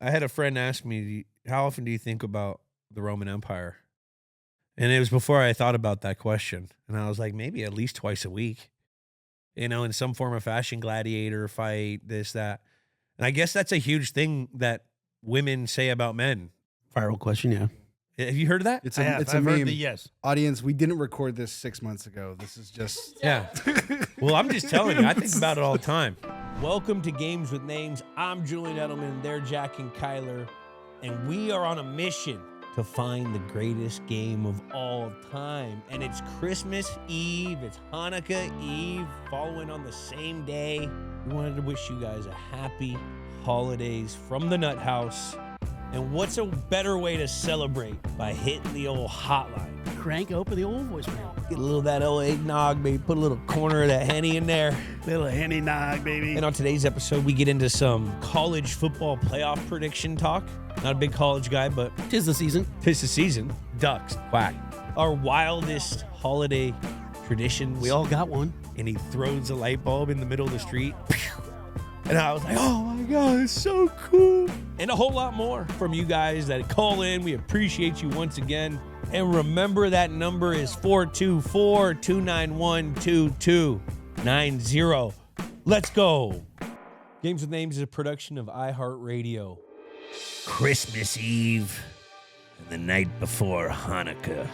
I had a friend ask me, how often do you think about the Roman Empire? And it was before I thought about that question. And I was like, maybe at least twice a week, in some form of fashion, gladiator fight, this, that. And I guess that's a huge thing that women say about men. Viral question, yeah. Have you heard of that? It's I've a heard meme. the yes. Audience, we didn't record this 6 months ago. This is just... Yeah. Well, I'm just telling you, I think about it all the time. Welcome to Games with Names. I'm Julian Edelman. They're Jack and Kyler. And we are on a mission to find the greatest game of all time. And it's Christmas Eve. It's Hanukkah Eve, following on the same day. We wanted to wish you guys a happy holidays from the Nut House. And what's a better way to celebrate by hitting the old hotline? Crank open the old voicemail. Get a little of that old eggnog, maybe put a little corner of that Henny in there. Little Henny nog, baby. And on today's episode, we get into some college football playoff prediction talk. Not a big college guy, but Tis the season. tis the season. Ducks, quack. Our wildest holiday traditions. We all got one. And he throws a light bulb in the middle of the street. And I was like, oh my God, it's so cool. And a whole lot more from you guys that call in. We appreciate you once again. And remember, that number is 424-291-2290. Let's go. Games with Names is a production of iHeartRadio. Christmas Eve and the night before Hanukkah.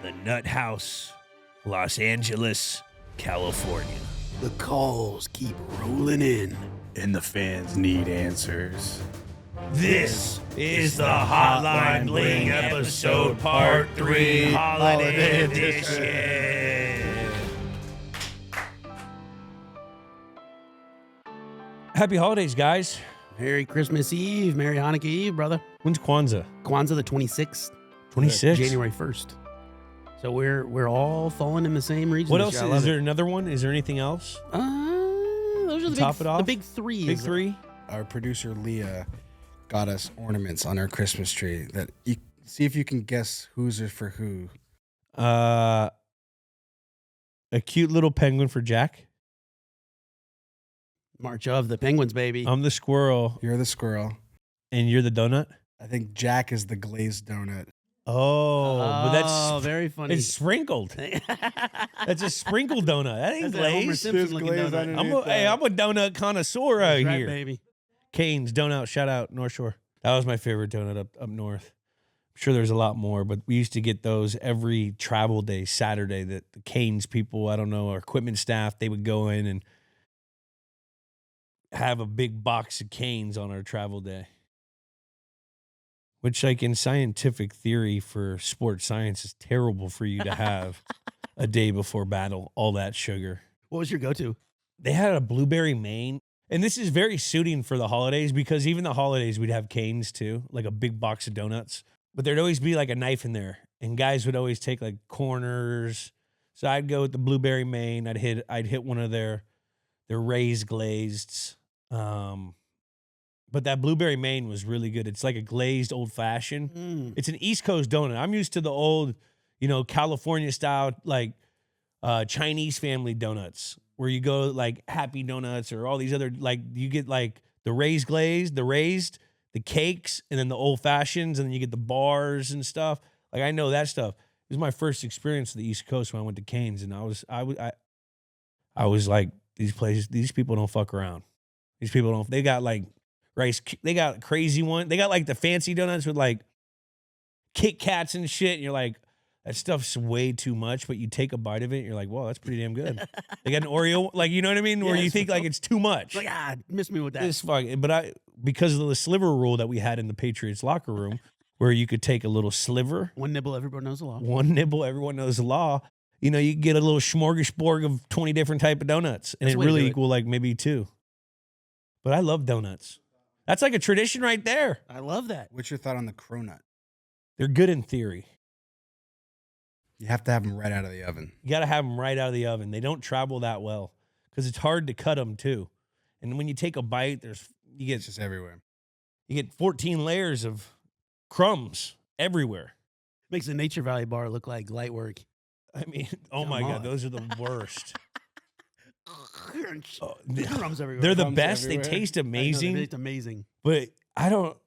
The Nut House, Los Angeles, California. The calls keep rolling in. And the fans need answers. This is the Hotline Bling episode part 3 holiday edition. Happy holidays, guys. Merry Christmas Eve. Merry Hanukkah Eve, brother. When's Kwanzaa? Kwanzaa the 26th. 26th? January 1st. So we're all falling in the same region. What this else? year. I Is love there another one? Is there anything else? Those are the Top big, it off? the big three. Big three? Our producer, Leah, got us ornaments on our Christmas tree that you see if you can guess who's it for who. A cute little penguin for Jack. March of the Penguins, baby. I'm the squirrel, You're the squirrel. and you're the donut. I think Jack is the glazed donut. Oh, but that's very funny. it's sprinkled. That's a sprinkled donut. That ain't That's a Homer glazed. Simpson looking There's glaze donut. underneath. I'm a donut connoisseur out That's right, here. baby. Cane's Donut, shout out North Shore. That was my favorite donut up north. I'm sure there's a lot more, but we used to get those every travel day, Saturday, that the Cane's people, I don't know, our equipment staff, they would go in and have a big box of Cane's on our travel day. Which, like, in scientific theory for sports science is terrible for you to have a day before battle, all that sugar. What was your go-to? They had a blueberry Maine. And this is very suiting for the holidays because even the holidays we'd have Cane's too, like a big box of donuts. But there'd always be like a knife in there. And guys would always take like corners. So I'd go with the blueberry Maine. I'd hit one of their raised glazed. But that blueberry Maine was really good. It's like a glazed old fashioned. It's an East Coast donut. I'm used to the old, California style, like Chinese family donuts where you go like Happy Donuts or all these other, like you get like the raised glazed, the cakes, and then the old fashions, and then you get the bars and stuff. Like I know that stuff. It was my first experience of the East Coast when I went to Cane's, and I was like, these people don't fuck around. These people don't. They got like rice. They got crazy one. They got like the fancy donuts with like Kit Kats and shit. And you're like, that stuff's way too much. But you take a bite of it, and you're like, whoa, that's pretty damn good. They got an Oreo, like you know what I mean, where you think like it's too much. Like, miss me with that. It's fucking. But because of the sliver rule that we had in the Patriots locker room, where you could take a little sliver, One nibble, everyone knows the law. one nibble, everyone knows the law. You can get a little smorgasbord of 20 different type of donuts, and That's it the way to really do it. equal like maybe 2. But I love donuts. That's like a tradition right there. I love that. What's your thought on the cronut? They're good in theory. You have to have them right out of the oven. You got to have them right out of the oven. They don't travel that well because it's hard to cut them too. And when you take a bite, you It's just everywhere. get 14 layers of crumbs everywhere. Makes the Nature Valley bar look like light work. I mean, oh my Come God, on. those are the worst. Crumbs everywhere. They're the Crumbs best. everywhere. They taste I know, amazing. they taste amazing. But I don't,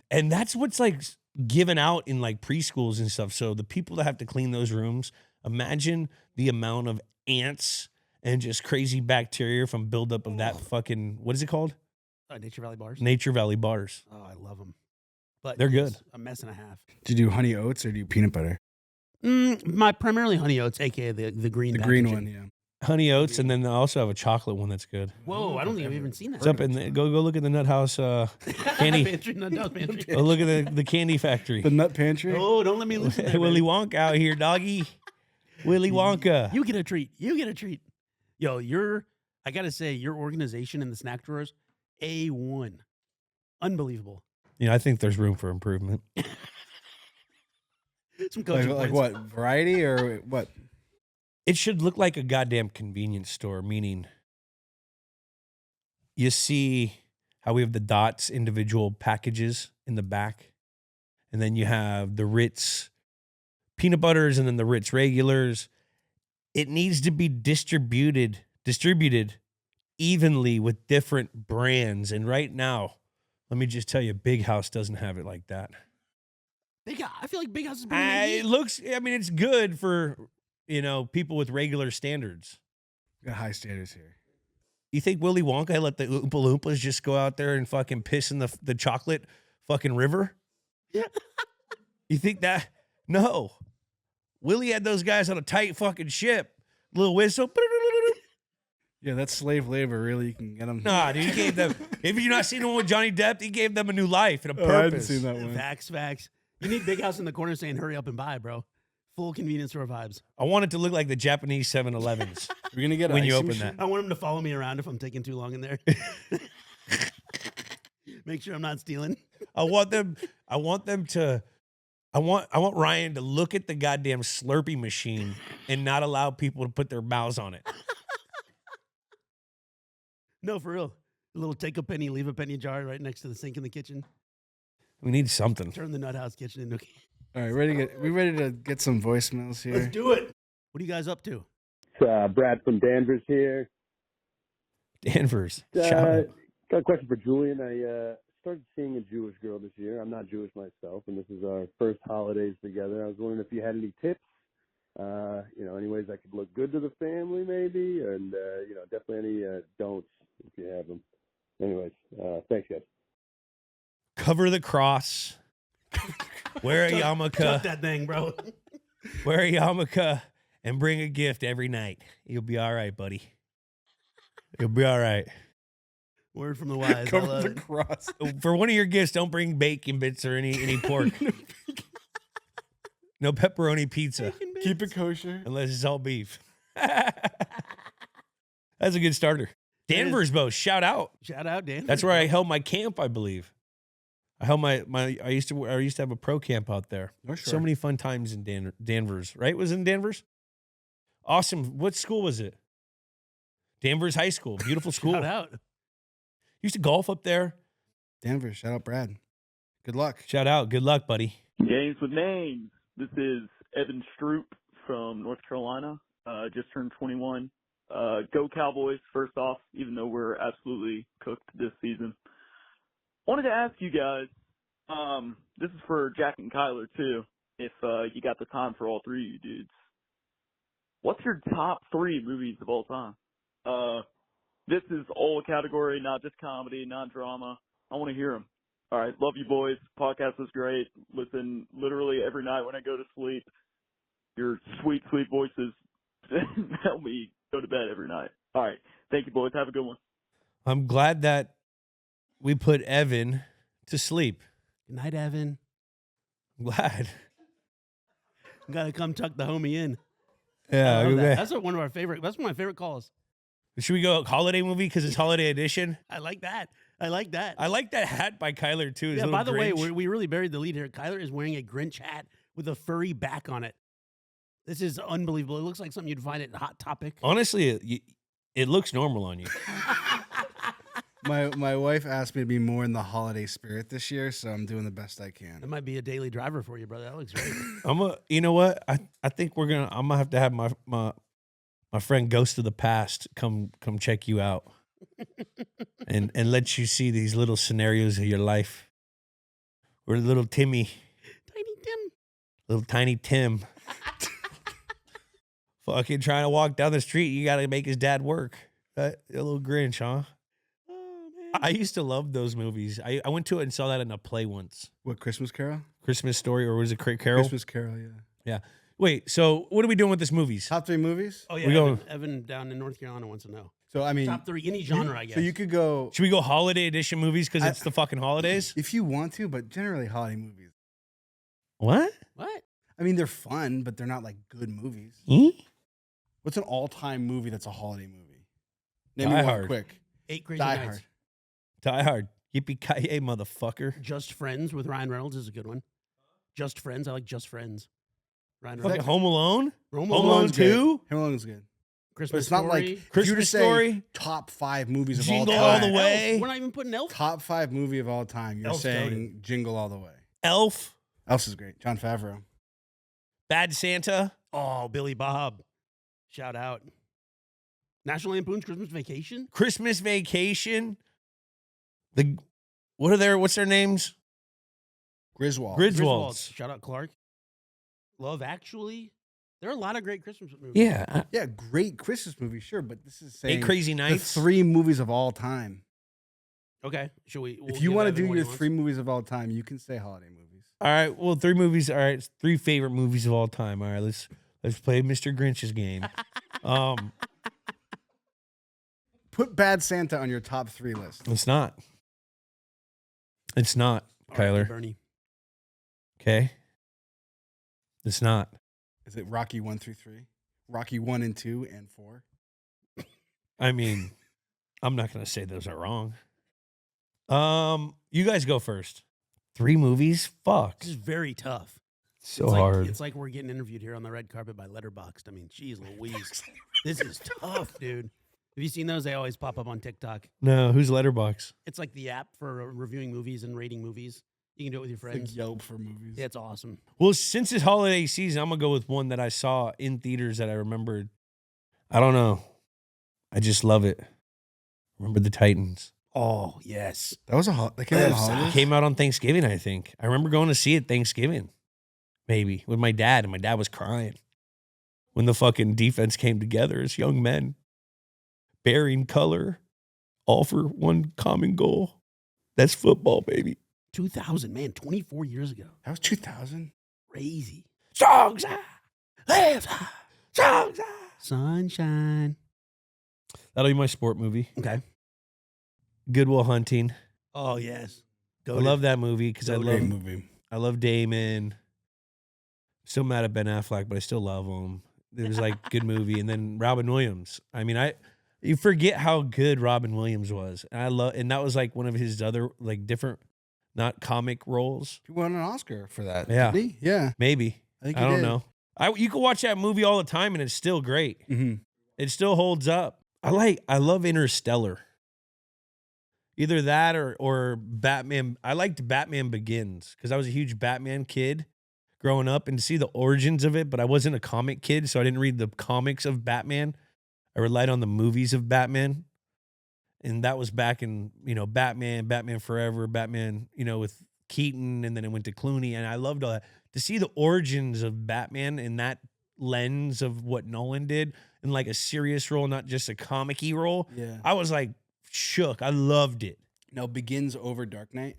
and that's what's like given out in like preschools and stuff. So the people that have to clean those rooms, imagine the amount of ants and just crazy bacteria from buildup of that fucking, what is it called? Nature Valley bars. Nature Valley bars. Oh, I love them. But They're good. it's a mess and a half. Do you do honey oats or do you peanut butter? My primarily honey oats, aka the green. The green packaging. one, yeah. Honey oats, and then they also have a chocolate one that's good. Whoa, I don't think I've even seen that. It's up in the, go look at the Nut House candy. Pantry, Nut House Pantry. Go look at the candy factory. The nut pantry. Oh, don't let me lose it. Willy Wonka out here, doggy. Willy Wonka. You get a treat. You get a treat. Yo, I gotta say, your organization in the snack drawers, A1. Unbelievable. You know, I think there's room for improvement. Some coaching Like points. what? Variety or what? It should look like a goddamn convenience store, meaning you see how we have the Dots individual packages in the back, and then you have the Ritz peanut butters and then the Ritz regulars. It needs to be distributed evenly with different brands. And right now, let me just tell you, Big House doesn't have it like that. I feel like Big House is It looks, I mean, it's good for, you know, people with regular standards. We got high standards here. You think Willy Wonka let the Oompa Loompas just go out there and fucking piss in the chocolate fucking river? Yeah. You think that? No. Willie had those guys on a tight fucking ship. Little whistle. Yeah, that's slave labor. Really, you can get them. Nah, dude, he gave them. Have you not seen the one with Johnny Depp? He gave them a new life and a Oh, purpose. I haven't seen that one. Facts. You need Big House in the corner saying, hurry up and buy, bro. Full convenience store vibes. I want it to look like the Japanese 7-Elevens. We're gonna get when you icing open machine? that. I want him to follow me around if I'm taking too long in there. Make sure I'm not stealing. I want Ryan to look at the goddamn Slurpee machine and not allow people to put their mouths on it. No, for real. A little take a penny, leave a penny jar right next to the sink in the kitchen. We need something. Turn the Nut House kitchen into. All right, we ready to get some voicemails here? Let's do it. What are you guys up to? It's Brad from Danvers here. Danvers. Shout out. Got a question for Julian. I started seeing a Jewish girl this year. I'm not Jewish myself, and this is our first holidays together. I was wondering if you had any tips, any ways I could look good to the family maybe, and, definitely any don'ts if you have them. Anyways, thanks, guys. Cover the cross. Wear a yarmulke. Tuck that thing, bro. Wear a yarmulke and bring a gift every night. You'll be all right, buddy. You'll be all right. Word from the wise. I Cover love the it. cross. For one of your gifts, don't bring bacon bits or any pork. No pepperoni pizza Keep it kosher. unless it's all beef. That's a good starter. Danvers, Bo, shout out. Shout out, Dan. That's where I held my camp, I believe. I held I used to have a pro camp out there. North Shore. So many fun times in Danvers, right? Was it in Danvers? Awesome. What school was it? Danvers High School. Beautiful school. Shout out. Used to golf up there. Denver, shout out Brad. Good luck. Shout out. Good luck, buddy. Games with names. This is Evan Stroop from North Carolina. Just turned 21. Go Cowboys, first off, even though we're absolutely cooked this season. Wanted to ask you guys, this is for Jack and Kyler too, if you got the time for all three of you dudes. What's your top 3 movies of all time? This is all category, not just comedy, not drama. I want to hear them. All right, love you boys. Podcast was great. Listen literally every night when I go to sleep. Your sweet, sweet voices help me go to bed every night. All right, thank you, boys. Have a good one. I'm glad that we put Evan to sleep. Good night, Evan. I'm glad. Gotta come tuck the homie in. Yeah. I love that. okay. That's one of my favorite calls. Should we go holiday movie because it's holiday edition? I like that. I like that. I like that hat by Kyler too. His Yeah, little by the way, Grinch. we really buried the lead here. Kyler is wearing a Grinch hat with a furry back on it. This is unbelievable. It looks like something you'd find at Hot Topic. Honestly, it looks normal on you. My wife asked me to be more in the holiday spirit this year, so I'm doing the best I That can. might be a daily driver for you, brother. That looks great. You know what? I think I'm gonna have to have my my friend Ghost of the Past come check you out and let you see these little scenarios of your life. Where little Timmy, little tiny Tim, fucking trying to walk down the street, you got to make his dad work. A little Grinch, huh? Oh, man. I used to love those movies. I went to it and saw that in a play once. What, Christmas Carol? Christmas Story, or was it Carol? Christmas Carol, yeah. Wait, so what are we doing with this movies? Top 3 movies? Oh, yeah. We go- Evan down in North Carolina wants to know. So, I mean, Top 3, any genre, I guess. So you could go Should we go holiday edition movies because it's the fucking holidays? if you want to, but generally holiday movies. What? What? I mean, they're fun, but they're not like good movies. Hmm? What's an all-time movie that's a holiday movie? Name Die me one Hard. quick. 8 Crazy Die Nights. Hard. Die Hard. Yippee-ki-yay, motherfucker. Just Friends with Ryan Reynolds is a good one. Just Friends. I like Just Friends. Ryan Fucking Reynolds. Home Alone? Home Home Alone. Alone 2? Home Alone's good. Christmas it's not Story. like- If you were Christmas to say Story? Top 5 movies of Jingle all All time. the Way? Elf. We're not even putting Elf. Top 5 movie of all time. You're Elf's saying goated. Jingle All the Way. Elf? Elf is great. John Favreau. Bad Santa? Oh, Billy Bob. Shout out. National Lampoon's Christmas Vacation. Christmas Vacation? What's their names? Griswold. Griswolds. Shout out Clark. Love Actually. There are a lot of great Christmas movies. Yeah. Yeah, great Christmas movie, sure, but this is saying 8 Crazy the Nights? 3 movies of all time. Okay. Should we? If you want to do your 3 movies of all time, you can say holiday movies. All right. Well, 3 movies. All right. 3 favorite movies of all time. All right. Let's play Mr. Grinch's game. Put Bad Santa on your top 3 list. It's not. It's not, Kyler. Bernie. Okay. It's not. Is it Rocky 1 through 3? Rocky 1 and 2 and 4? I mean, I'm not gonna say those are wrong. You guys go first. 3 movies? Fuck. This is very tough. So It's like- hard. It's like we're getting interviewed here on the red carpet by Letterboxd. I mean, geez Louise. This is tough, dude. Have you seen those? They always pop up on TikTok. No, who's Letterbox? It's like the app for reviewing movies and rating movies. You can do it with your It's like friends. Yelp for movies. Yeah, it's awesome. Well, since it's holiday season, I'm gonna go with one that I saw in theaters that I remembered. I don't know. I just love it. Remember the Titans. Oh, yes. That was that came out on It holidays? came out on Thanksgiving, I think. I remember going to see it Thanksgiving, maybe, with my dad, and my dad was crying when the fucking defense came together as young men, bearing color, all for one common goal. That's football, baby. 2000, man, 24 years ago. That was 2000. Crazy. Strong side, left side, strong side. Sunshine. That'll be my sport movie. Okay. Good Will Hunting. Oh, yes. I love that movie because I Great love movie. Damon. Still mad at Ben Affleck, but I still love him. It was like good movie. And then Robin Williams. I mean, you forget how good Robin Williams was. And that was like one of his other like different, not comic roles. He won an Oscar for that. Yeah. Didn't he? Yeah. Maybe. I think I he don't did. know. You can watch that movie all the time and it's still great. Mm-hmm. It still holds up. I love Interstellar. Either that or Batman. I liked Batman Begins because I was a huge Batman kid growing up, and to see the origins of it, but I wasn't a comic kid, so I didn't read the comics of Batman. I relied on the movies of Batman. And that was back in, Batman Forever, Batman, with Keaton, and then it went to Clooney, and I loved all that. To see the origins of Batman in that lens of what Nolan did in like a serious role, not just a comic-y role, Yeah. I was like shook. I loved it. No, Begins over Dark Knight.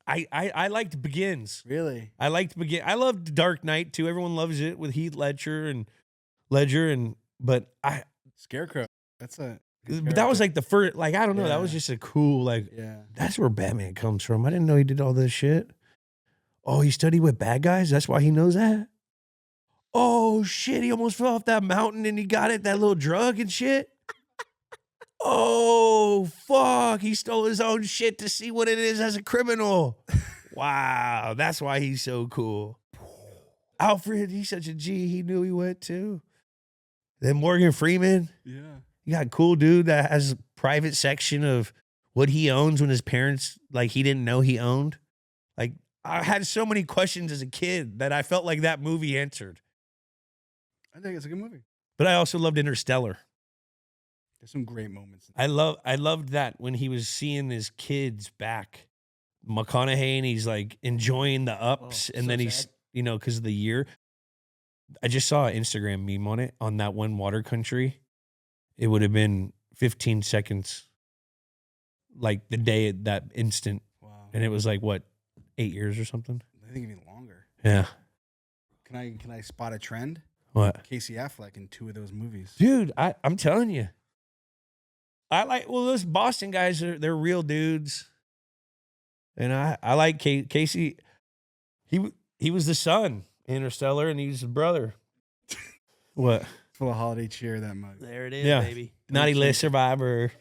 I liked Begins. Really? I liked Begin. I loved Dark Knight too. Everyone loves it with Heath Ledger, but Scarecrow. That's a. good but that was character. like the first. Like I don't know. That was Yeah. just a cool like. Yeah. That's where Batman comes from. I didn't know he did all this shit. Oh, he studied with bad guys. That's why he knows that. Oh shit! He almost fell off that mountain and he got it. That little drug and shit. Oh fuck! He stole his own shit to see what it is as a criminal. Wow, that's why he's so cool. Alfred, he's such a G. He knew he went to. Then Morgan Freeman, Yeah. you got a cool dude that has a private section of what he owns when his parents, like, he didn't know he owned. Like, I had so many questions as a kid that I felt like that movie answered. I think it's a good movie. But I also loved Interstellar. There's some great moments. I loved that when he was seeing his kids back. McConaughey, and he's like enjoying the ups, and so then he's sad. because of the year. I just saw an Instagram meme on it on that one water country. It would have been 15 seconds, like the day at that instant, Wow. and it was like what 8 years or something. I think even longer. Yeah. Can I spot a trend? What? Casey Affleck in 2 of those movies. Dude, I'm telling you. Those Boston guys they're real dudes. And I like Casey. He was the son in Interstellar, and he's the brother. What? Full of holiday cheer, that mug. There it is, Yeah. baby. Naughty List Survivor.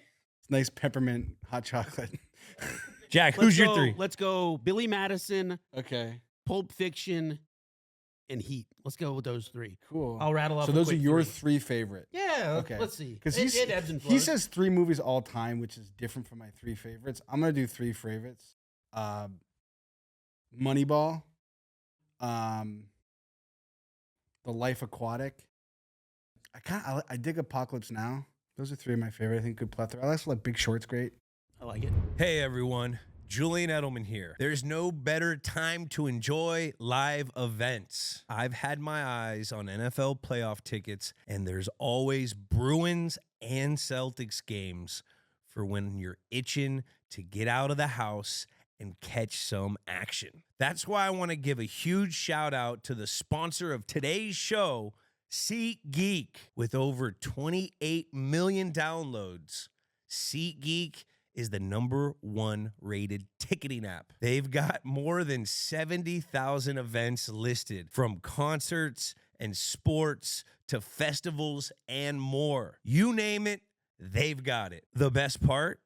It's nice peppermint hot chocolate. Jack, who's your 3? Let's go Billy Madison, Okay, Pulp Fiction, and Heat. Let's go with those 3. cool. I'll rattle off. So a those are quick your 3. 3 favorite. Yeah. Okay. Let's see. Because It ebbs and he flows. says 3 movies all time, which is different from my 3 favorites. I'm gonna do 3 favorites. Moneyball, The Life Aquatic. I dig Apocalypse Now. Those are 3 of my favorite. I think good plethora. I also like Big Short's great. I like it. Hey everyone, Julian Edelman here. There's no better time to enjoy live events. I've had my eyes on NFL playoff tickets, and there's always Bruins and Celtics games for when you're itching to get out of the house and catch some action. That's why I want to give a huge shout out to the sponsor of today's show, SeatGeek. With over 28 million downloads, SeatGeek is the #1 rated ticketing app. They've got more than 70,000 events listed, from concerts and sports to festivals and more. You name it, they've got it. The best part?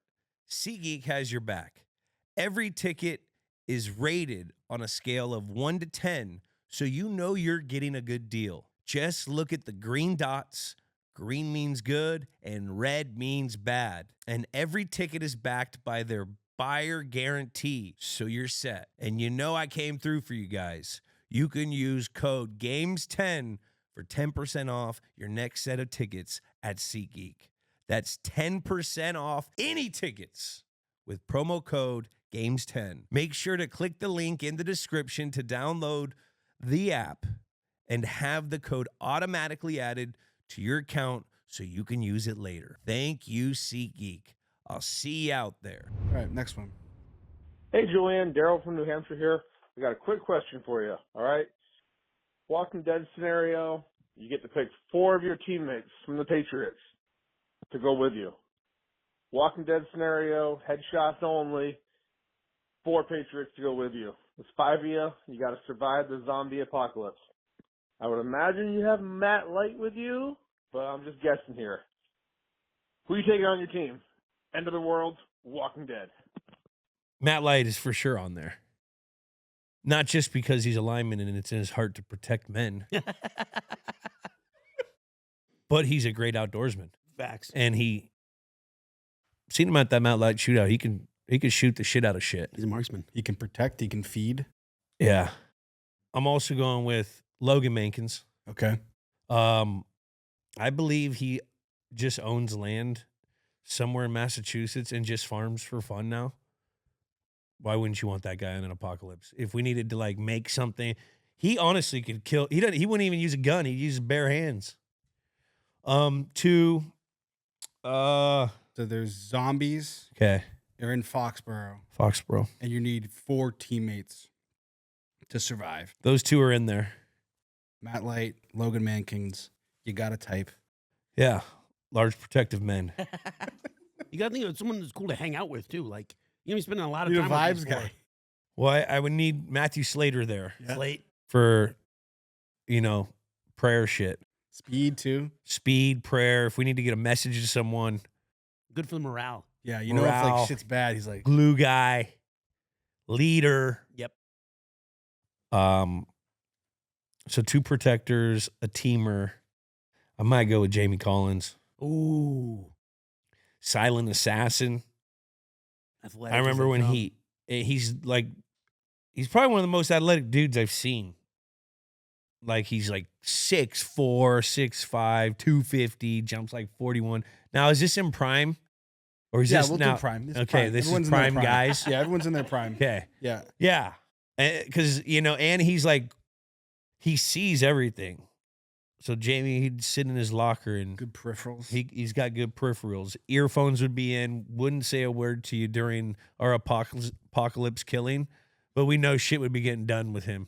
SeatGeek has your back. Every ticket is rated on a scale of 1 to 10, so you know you're getting a good deal. Just look at the green dots. Green means good, and red means bad. And every ticket is backed by their buyer guarantee, so you're set. And you know I came through for you guys. You can use code GAMES10 for 10% off your next set of tickets at SeatGeek. That's 10% off any tickets with promo code GAMES10. Make sure to click the link in the description to download the app and have the code automatically added to your account so you can use it later. Thank you, SeatGeek. I'll see you out there. All right, next one. Hey, Julian, Daryl from New Hampshire here. I got a quick question for you, all right? Walking Dead scenario, you get to pick 4 of your teammates from the Patriots to go with you. Walking Dead scenario, headshots only, 4 Patriots to go with you. There's 5 of you. You got to survive the zombie apocalypse. I would imagine you have Matt Light with you, but I'm just guessing here. Who are you taking on your team? End of the world, Walking Dead. Matt Light is for sure on there. Not just because he's a lineman and it's in his heart to protect men, but he's a great outdoorsman. Facts. And seen him at that Matt Light shootout. He can shoot the shit out of shit. He's a marksman. He can protect, he can feed. Yeah. I'm also going with Logan Mankins. Okay. I believe he just owns land somewhere in Massachusetts and just farms for fun now. Why wouldn't you want that guy in an apocalypse? If we needed to like make something, he honestly could kill. He wouldn't even use a gun. He'd use bare hands. So there's zombies. Okay. You're in Foxboro, Foxboro. and you need 4 teammates to survive. Those 2 are in there. Matt Light, Logan Mankins. You got to type. Yeah. Large protective men. You got to think of someone that's cool to hang out with, too. Like, you're going to be spending a lot of You're time a with vibes these guy. boys. Well, I would need Matthew Slater there Yeah. Slate. for, prayer shit. Speed, too. Speed, prayer. If we need to get a message to someone, Good for the morale. Yeah, you know if Morale. like shit's bad, he's like, glue guy, leader. Yep. So 2 protectors, a teamer. I might go with Jamie Collins. Ooh. Silent assassin. Athletic I as remember they when come. he's probably one of the most athletic dudes I've seen. like he's like 6'4", 6'5", 250, jumps like 41. Now, is this in prime? Or is this we'll now? do prime. This is Okay, prime. this Everyone's is in their prime guys. Yeah, everyone's in their prime. Okay. Yeah. Yeah. Because, and he's like, he sees everything. So Jamie, he'd sit in his locker and Good peripherals. he's got good peripherals. Earphones would be in, wouldn't say a word to you during our apocalypse killing, but we know shit would be getting done with him.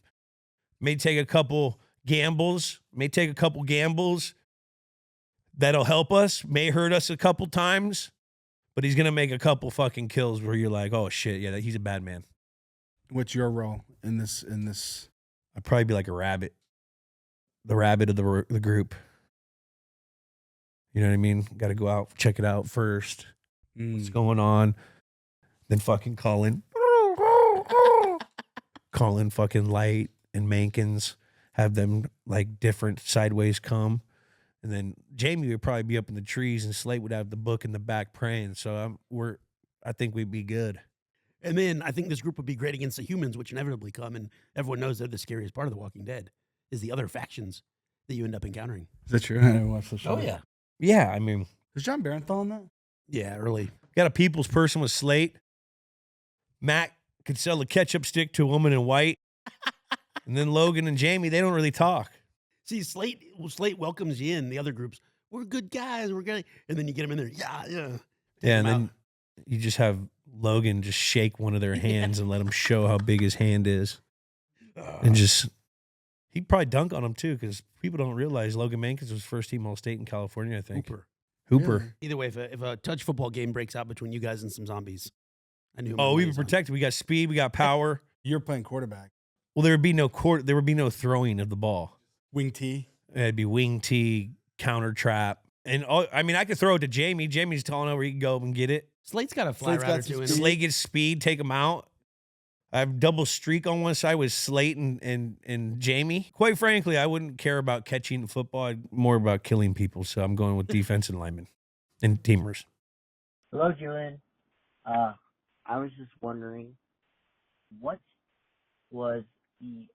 May take a couple gambles that'll help us, may hurt us a couple times, but he's going to make a couple fucking kills where you're like, oh shit, yeah, he's a bad man. What's your role in this? I'd probably be like a rabbit. The rabbit of the group. You know what I mean? Got to go out, check it out first. What's going on? Then fucking calling fucking Light and Mankins, have them like different sideways come. And then Jamie would probably be up in the trees and Slate would have the book in the back praying. So I think we'd be good. And then I think this group would be great against the humans, which inevitably come, and everyone knows they're the scariest part of The Walking Dead, is the other factions that you end up encountering. Is that true? I didn't watch the show. Oh, yeah. Yeah, I mean, Is John Barenthal in that? Yeah, early. got a people's person with Slate. Matt could sell a ketchup stick to a woman in white. And then Logan and Jamie, they don't really talk. See, Slate welcomes you in. The other groups, we're good guys. We're good. And then you get them in there. Yeah. Yeah, and then you just have Logan just shake one of their hands and let him show how big his hand is. And just, he'd probably dunk on him too, because people don't realize Logan Mankins was first team All-State in California, I think. Hooper. Really? Either way, if a touch football game breaks out between you guys and some zombies, I knew. Oh, we were protected. We got speed. We got power. You're playing quarterback. Well, there would be no throwing of the ball. Wing T. It'd be wing tee, counter trap. And I could throw it to Jamie. Jamie's tall enough where he can go up and get it. Slate's got a fly Slate's got route or some two in speed. him. Slate gets speed, take him out. I have double streak on one side with Slate and Jamie. Quite frankly, I wouldn't care about catching the football. I'd more about killing people. So I'm going with defense and linemen and teamers. Hello, Julian. I was just wondering, what was the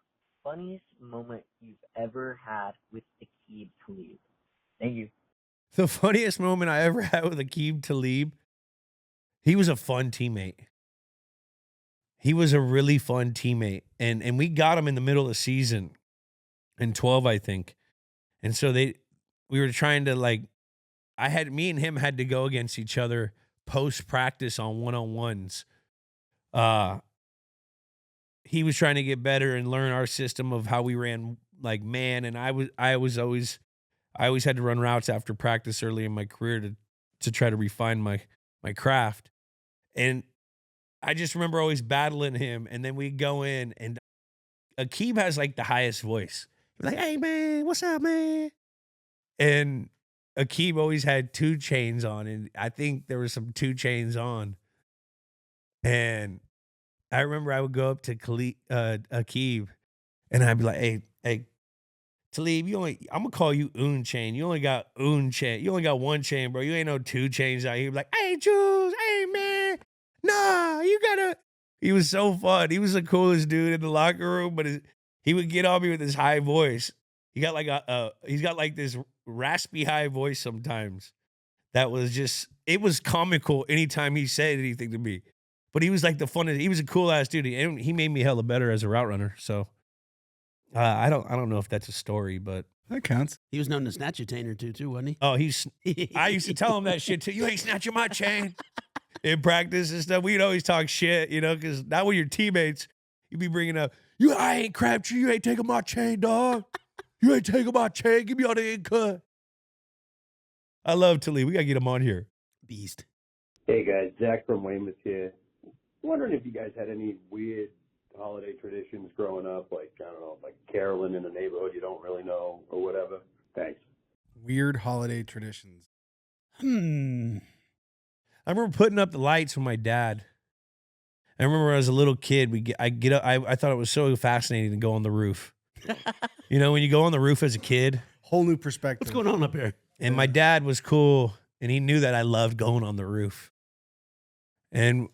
funniest moment you've ever had with Aqib Talib? Thank you. The funniest moment I ever had with Aqib Talib, he was a fun teammate. He was a really fun teammate. And we got him in the middle of the season in 12, I think. And so we were trying to me and him had to go against each other post-practice on one-on-ones. He was trying to get better and learn our system of how we ran like man. And I always had to run routes after practice early in my career to try to refine my craft. And I just remember always battling him. And then we'd go in and Aqib has like the highest voice. He'd be like, hey man, what's up, man? And Aqib always had 2 chains on. And I think there was some 2 chains on. And I remember I would go up to Aqib and I'd be like, hey, Talib, I'm gonna call you Un Chain. You only got Un Chain. You only got 1 chain, bro. You ain't no 2 chains out here. He'd be like, hey, Jules, hey, man. Nah, you gotta. He was so fun. He was the coolest dude in the locker room, but he would get on me with his high voice. He got he's got like this raspy high voice sometimes. That was just, it was comical anytime he said anything to me. But he was like the funnest. He was a cool ass dude. And he made me hella better as a route runner. So I don't know if that's a story, but That counts. He was known to snatch a chain or two, too, wasn't he? oh, I used to tell him that shit too. You ain't snatching my chain in practice and stuff. We'd always talk shit, because now with your teammates, you'd be bringing up, I ain't Crabtree. You ain't taking my chain, dog. You ain't taking my chain. Give me all the in cut. I love Talib. We got to get him on here. Beast. Hey guys, Zach from Weymouth here. Wondering if you guys had any weird holiday traditions growing up, like, I don't know, like caroling in a neighborhood you don't really know or whatever. Thanks. Weird holiday traditions. I remember putting up the lights with my dad. I remember when I was a little kid, I get up. I thought it was so fascinating to go on the roof. When you go on the roof as a kid. Whole new perspective. What's going on up here? And my dad was cool, and he knew that I loved going on the roof. And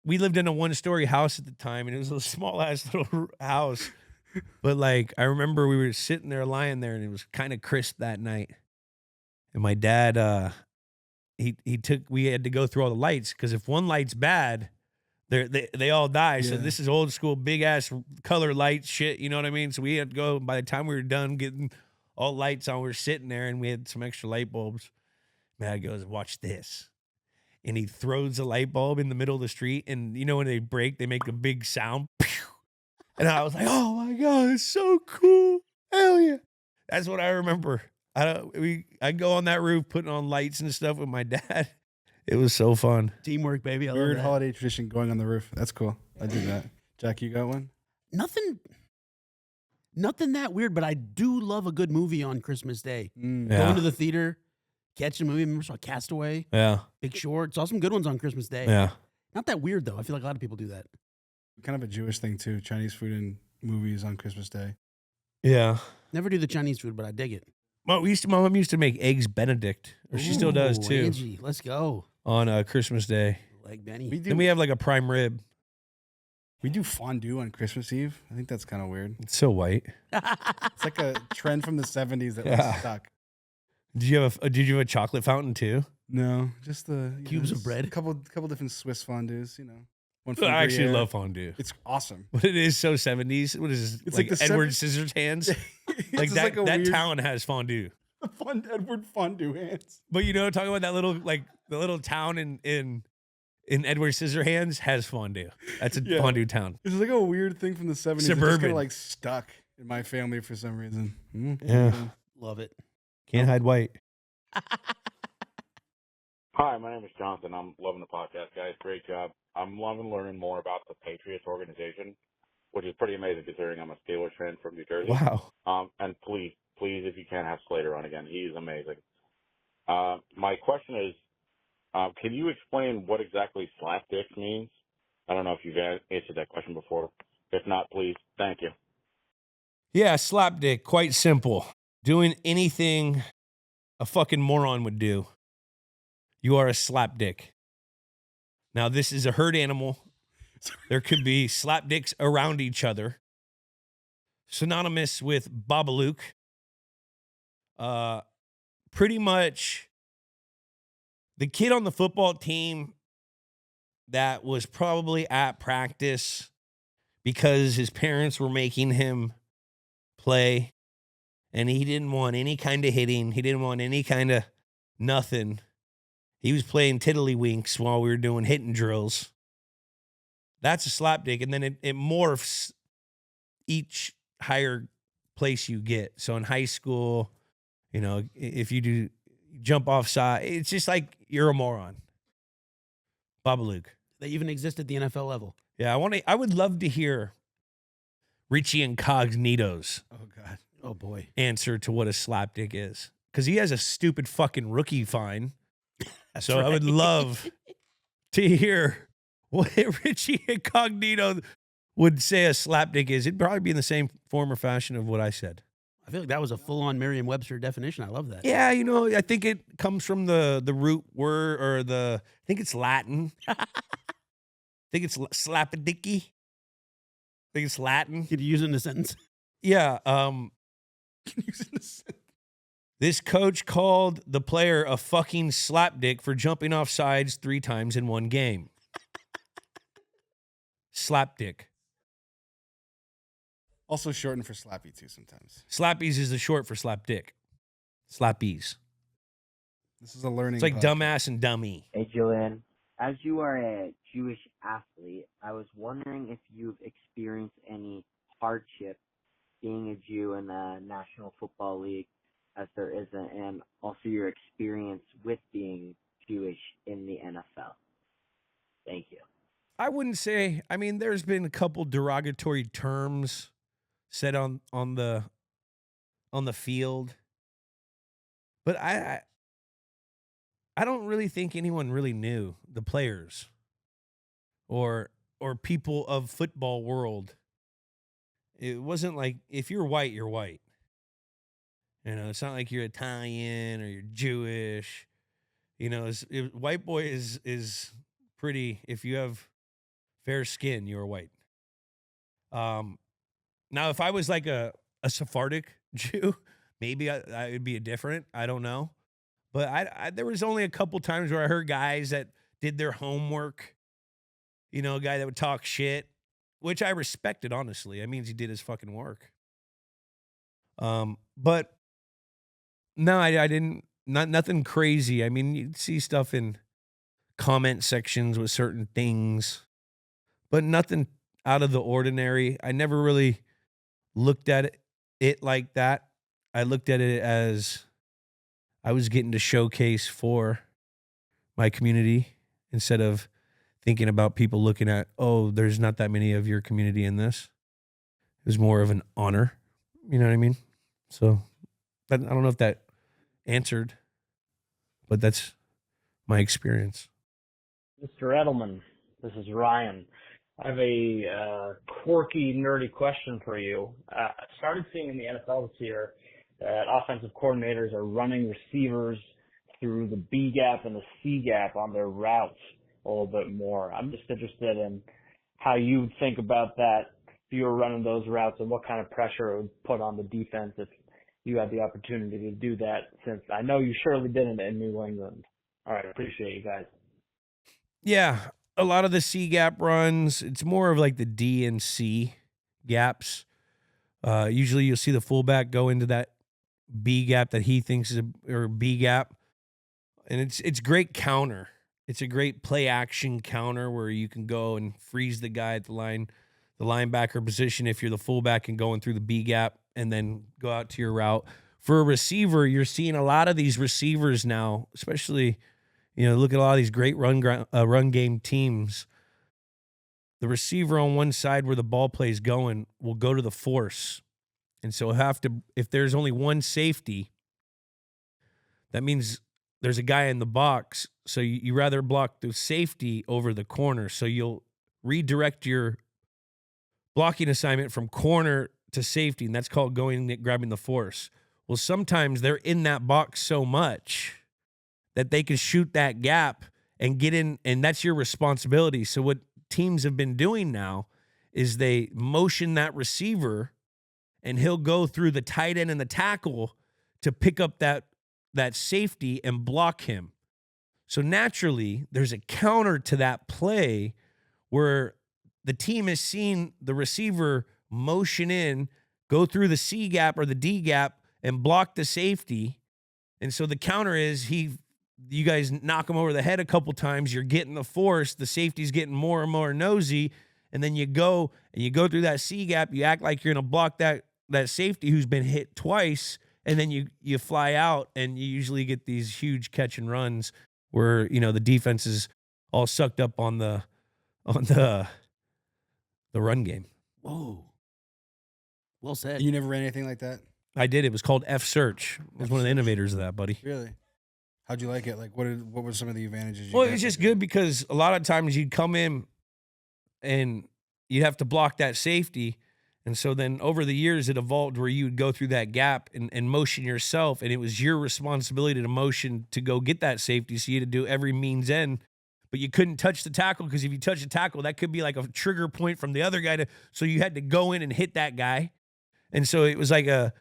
we lived in a 1-story house at the time, and it was a small-ass little house. But like, I remember we were sitting there, lying there, and it was kind of crisp that night. And my dad, we had to go through all the lights because if one light's bad, they all die. So Yeah. this is old school, big ass color light shit. You know what I mean? So we had to go. By the time we were done getting all lights on, we were sitting there and we had some extra light bulbs. My dad goes, "Watch this." And he throws a light bulb in the middle of the street. And you know, when they break, they make a big sound. And I was like, "Oh my God, it's so cool. Hell yeah." That's what I remember. I'd go on that roof putting on lights and stuff with my dad. It was so fun. Teamwork, baby. I love Weird that. holiday tradition going on the roof. That's cool. I did that. Jack, you got one? Nothing that weird, but I do love a good movie on Christmas Day. Mm. Yeah. Going to the theater, catch a movie. I remember saw Castaway, Yeah. Big Short. Saw some good ones on Christmas Day. Yeah. Not that weird though. I feel like a lot of people do that. Kind of a Jewish thing too. Chinese food and movies on Christmas Day. Yeah. Never do the Chinese food, but I dig it. My mom used to make eggs Benedict, or she still does Ooh, too, Angie, let's go. on Christmas Day. Like Benny. We do. Then we have like a prime rib. We do fondue on Christmas Eve. I think that's kind of weird. It's so white. It's like a trend from the 70s that Yeah. like stuck. Did you have a chocolate fountain too? No, just the Cubes of bread. A couple different Swiss fondues. You know, one I actually Gruyere. love fondue, It's awesome. but it is so 70s. What is this? It's Like, like the Edward seven- Scissorhands? It's Like just that. like a that weird- town has fondue. Edward fondue hands. But you know, talking about that little the little town in Edward Scissorhands has fondue. That's a Yeah. fondue town. It's like a weird thing from the 70s. It's just Suburban. kind of like stuck in my family for some reason. Yeah. Love it. Can't hide white. Hi, my name is Jonathan. I'm loving the podcast, guys. Great job. I'm loving learning more about the Patriots organization, which is pretty amazing considering I'm a Steelers fan from New Jersey. Wow. And please, if you can, have Slater on again. He is amazing. My question is, can you explain what exactly slapdick means? I don't know if you've answered that question before. If not, please. Thank you. Yeah, slapdick. Quite simple. Doing anything a fucking moron would do. You are a slapdick. Now, this is a herd animal. There could be slapdicks around each other. Synonymous with Babaluke. Pretty much the kid on the football team that was probably at practice because his parents were making him play and he didn't want any kind of hitting. He didn't want any kind of nothing. He was playing tiddlywinks while we were doing hitting drills. That's a slapdick. And then it morphs each higher place you get. So in high school, you know, if you do jump off side, it's just like you're a moron. Babaluke. They even exist at the NFL level. Yeah, I would love to hear Richie Incognito's Oh God. Oh boy. answer to what a slapdick is. Because he has a stupid fucking rookie fine. So I would right. love to hear what Richie Incognito would say a slapdick is. It'd probably be in the same form or fashion of what I said. I feel like that was a full-on Merriam-Webster definition. I love that. Yeah, you know, I think it comes from the root word or I think it's Latin. I think it's slapadicky. I think it's Latin. Could you use it in a sentence? Yeah. This coach called the player a fucking slapdick for jumping off sides 3 times in one game. Slapdick. Also shortened for slappy too sometimes. Slappies is the short for slapdick. Slappies. This is a learning. It's like podcast. dumbass and dummy. Hey, Julian. As you are a Jewish athlete, I was wondering if you've experienced any hardship being a Jew in the National Football League, as there isn't, and also your experience with being Jewish in the NFL. Thank you. I wouldn't say, I mean, there's been a couple derogatory terms said on the field. But I don't really think anyone really knew, the players or people of football world. It wasn't like if you're white, you're white. You know, it's not like you're Italian or you're Jewish. You know, white boy is pretty. If you have fair skin, you're white. Now, if I was like a Sephardic Jew, maybe I would be different. I don't know. But I there was only a couple times where I heard guys that did their homework, you know, a guy that would talk shit, which I respected, honestly. That means he did his fucking work. But no, I didn't, nothing crazy. I mean, you'd see stuff in comment sections with certain things, but nothing out of the ordinary. I never really looked at it like that. I looked at it as I was getting to showcase for my community instead of thinking about people looking at, oh, there's not that many of your community in this. It was more of an honor. You know what I mean? So I don't know if that answered, but that's my experience. Mr. Edelman, this is Ryan. I have a quirky, nerdy question for you. I started seeing in the NFL this year that offensive coordinators are running receivers through the B gap and the C gap on their routes a little bit more. I'm just interested in how you would think about that if you were running those routes and what kind of pressure it would put on the defense if you had the opportunity to do that, since I know you surely didn't in New England. All right, appreciate you guys. Yeah, a lot of the C gap runs, it's more of like the D and C gaps. Usually you'll see the fullback go into that B gap that he thinks is or B gap. And it's great counter. It's a great play action counter where you can go and freeze the guy at the linebacker position if you're the fullback and going through the B gap and then go out to your route. For a receiver, you're seeing a lot of these receivers now, especially, you know, look at a lot of these great run game teams. The receiver on one side where the ball play is going will go to the force. And so if there's only one safety, that means there's a guy in the box. So you rather block the safety over the corner. So you'll redirect your blocking assignment from corner to safety, and that's called grabbing the force. Well, sometimes they're in that box so much that they can shoot that gap and get in, and that's your responsibility. So what teams have been doing now is they motion that receiver, and he'll go through the tight end and the tackle to pick up that safety and block him. So naturally, there's a counter to that play where the team has seen the receiver motion in, go through the C gap or the D gap and block the safety. And so the counter is you guys knock him over the head a couple times, you're getting the force, the safety's getting more and more nosy, and then you go through that C gap, you act like you're going to block that safety who's been hit twice, and then you fly out, and you usually get these huge catch and runs where, you know, the defense is all sucked up on the run game. Whoa. Well said. You never ran anything like that? I did. It was called F-Search. I was one of the innovators of that, buddy. Really? How'd you like it? Like, what were some of the advantages? Well, it was just good because a lot of times you'd come in and you'd have to block that safety. And so then over the years, it evolved where you would go through that gap and motion yourself. And it was your responsibility to motion to go get that safety. So you had to do every means end. But you couldn't touch the tackle because if you touch the tackle, that could be like a trigger point from the other guy. So you had to go in and hit that guy. And so it was like a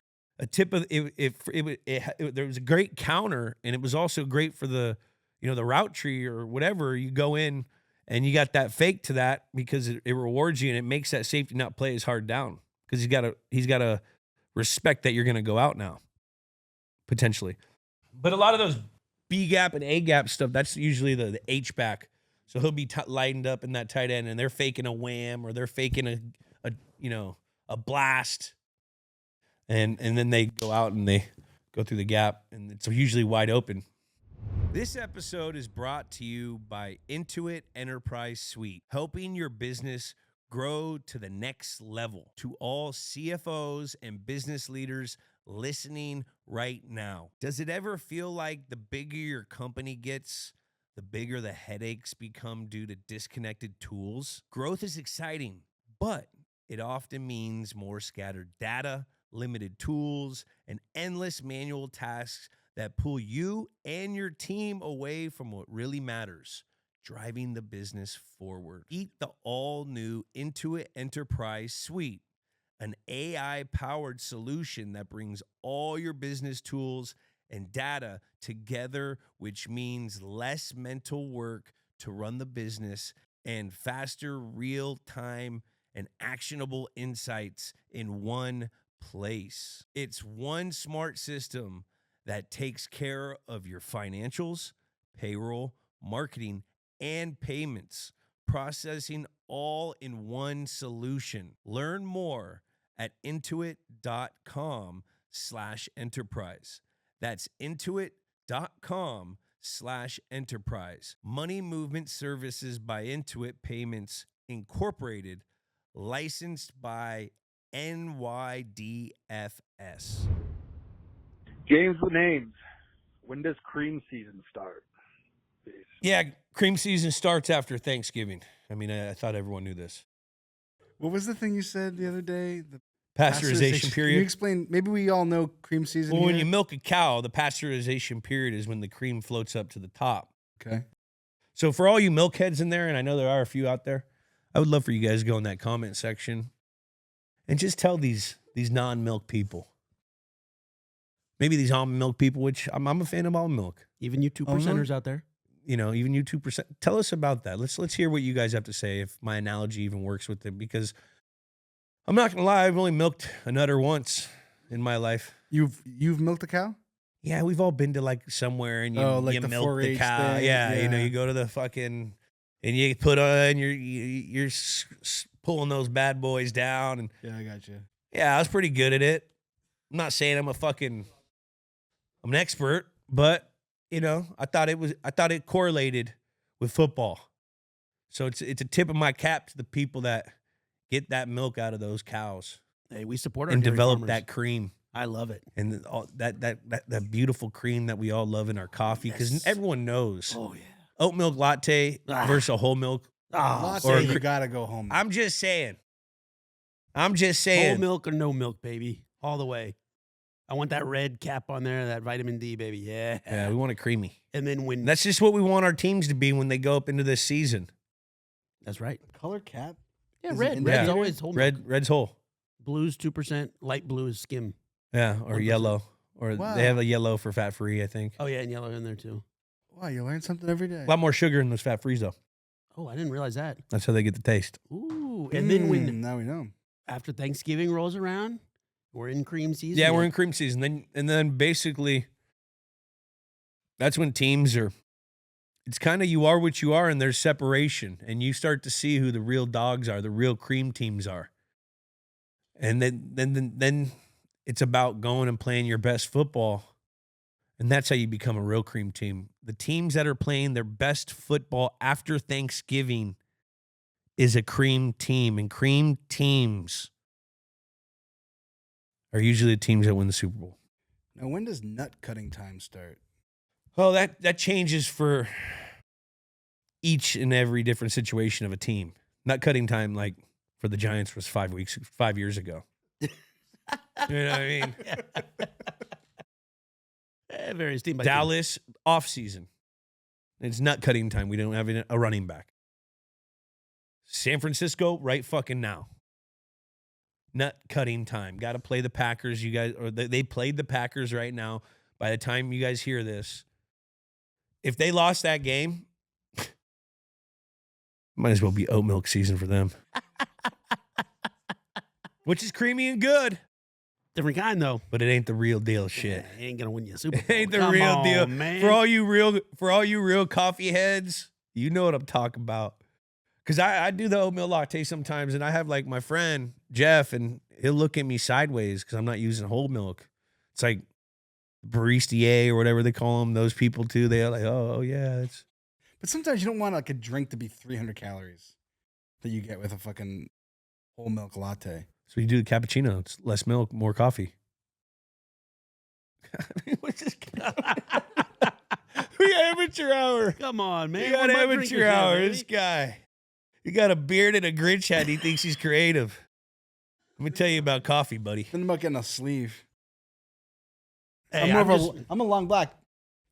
tip of there was a great counter, and it was also great for the route tree or whatever. You go in and you got that fake to that because it rewards you and it makes that safety not play as hard down because he's got to respect that you're going to go out now potentially. But a lot of those B gap and A gap stuff, that's usually the H back. So he'll be lined up in that tight end, and they're faking a wham or they're faking a blast. And then they go out and they go through the gap, and it's usually wide open. This episode is brought to you by Intuit Enterprise Suite, helping your business grow to the next level. To all CFOs and business leaders listening right now, does it ever feel like the bigger your company gets, the bigger the headaches become due to disconnected tools? Growth is exciting, but it often means more scattered data, limited tools, and endless manual tasks that pull you and your team away from what really matters, driving the business forward. Eat the all-new Intuit Enterprise Suite, an AI-powered solution that brings all your business tools and data together, which means less mental work to run the business and faster real-time and actionable insights in one place. It's one smart system that takes care of your financials, payroll, marketing, and payments, processing all in one solution. Learn more at intuit.com/enterprise. That's intuit.com/enterprise. Money movement services by Intuit Payments Incorporated, licensed by NYDFS. James with names. When does cream season start? Peace. Yeah, cream season starts after Thanksgiving. I mean, I thought everyone knew this. What was the thing you said the other day? The Pasteurization period. Can you explain? Maybe we all know cream season. Well, when here. you milk a cow, the pasteurization period is when the cream floats up to the top. Okay. So for all you milk heads in there, and I know there are a few out there, I would love for you guys to go in that comment section and just tell these non-milk people, maybe these almond milk people, which I'm a fan of almond milk. Even you 2%ers out there. You know, even you 2%. Tell us about that. Let's hear what you guys have to say, if my analogy even works with it, because I'm not gonna lie, I've only milked an udder once in my life. You've milked a cow? Yeah, we've all been to like somewhere and you like the milk the 4-H cow. thing? Yeah, you know, Yeah. you go to the fucking and you put on you're pulling those bad boys down, and Yeah, I got you. yeah, I was pretty good at it. I'm not saying I'm an expert, but you know, I thought it correlated with football. So it's a tip of my cap to the people that get that milk out of those cows. Hey, we support our and dairy develop farmers. that cream. I love it. And all that beautiful cream that we all love in our coffee, because Yes. everyone knows. Oh yeah. Oat milk latte versus a whole milk. Latte, or you gotta go home. I'm just saying. Whole saying. milk or no milk, baby, all the way. I want that red cap on there, that vitamin D, baby. Yeah. Yeah, we want it creamy. And then when That's just what we want our teams to be when they go up into this season. that's right. Color cap? Yeah, Is it red. in Red's there? always whole milk. Red's whole. Blue's 2%. Light blue is skim. Yeah, or 1%. yellow. Or Wow. they have a yellow for fat free, I think. Oh yeah, and yellow in there too. Wow, you learn something every day. A lot more sugar in those fat frees though. Oh, I didn't realize that. That's how they get the taste. Ooh. And then when now we know. after Thanksgiving rolls around, we're in cream season. Yeah, we're in cream season. Then basically that's when teams are, it's kind of you are what you are, and there's separation, and you start to see who the real dogs are, the real cream teams are. And then it's about going and playing your best football. And that's how you become a real cream team. The teams that are playing their best football after Thanksgiving is a cream team, and cream teams are usually the teams that win the Super Bowl. Now, when does nut cutting time start? Oh, that changes for each and every different situation of a team. Nut cutting time, like for the Giants, was 5 years ago. You know what I mean? Various team by team. Dallas, off season. It's nut cutting time. We don't have a running back. San Francisco, right fucking now. Nut cutting time. Got to play the Packers. You guys, or they played the Packers right now. By the time you guys hear this, if they lost that game, might as well be oat milk season for them. Which is creamy and good. Different kind though. But it ain't the real deal shit. Yeah, ain't gonna win you a Super Bowl. It ain't the Come real on, deal. man. For all you real coffee heads, you know what I'm talking about. Cause I do the oatmeal latte sometimes, and I have like my friend Jeff, and he'll look at me sideways because I'm not using whole milk. It's like barista or whatever they call them. Those people too. They're like, oh yeah, it's. But sometimes you don't want like a drink to be 300 calories that you get with a fucking whole milk latte. So you do the cappuccino. It's less milk, more coffee. What's this guy? We got amateur hour. Come on, man. We got What my amateur drinkers hour. have, This baby? guy. He got a beard and a Grinch hat. He thinks he's creative. Let me tell you about coffee, buddy. Think about getting a sleeve. Hey, I'm a long black.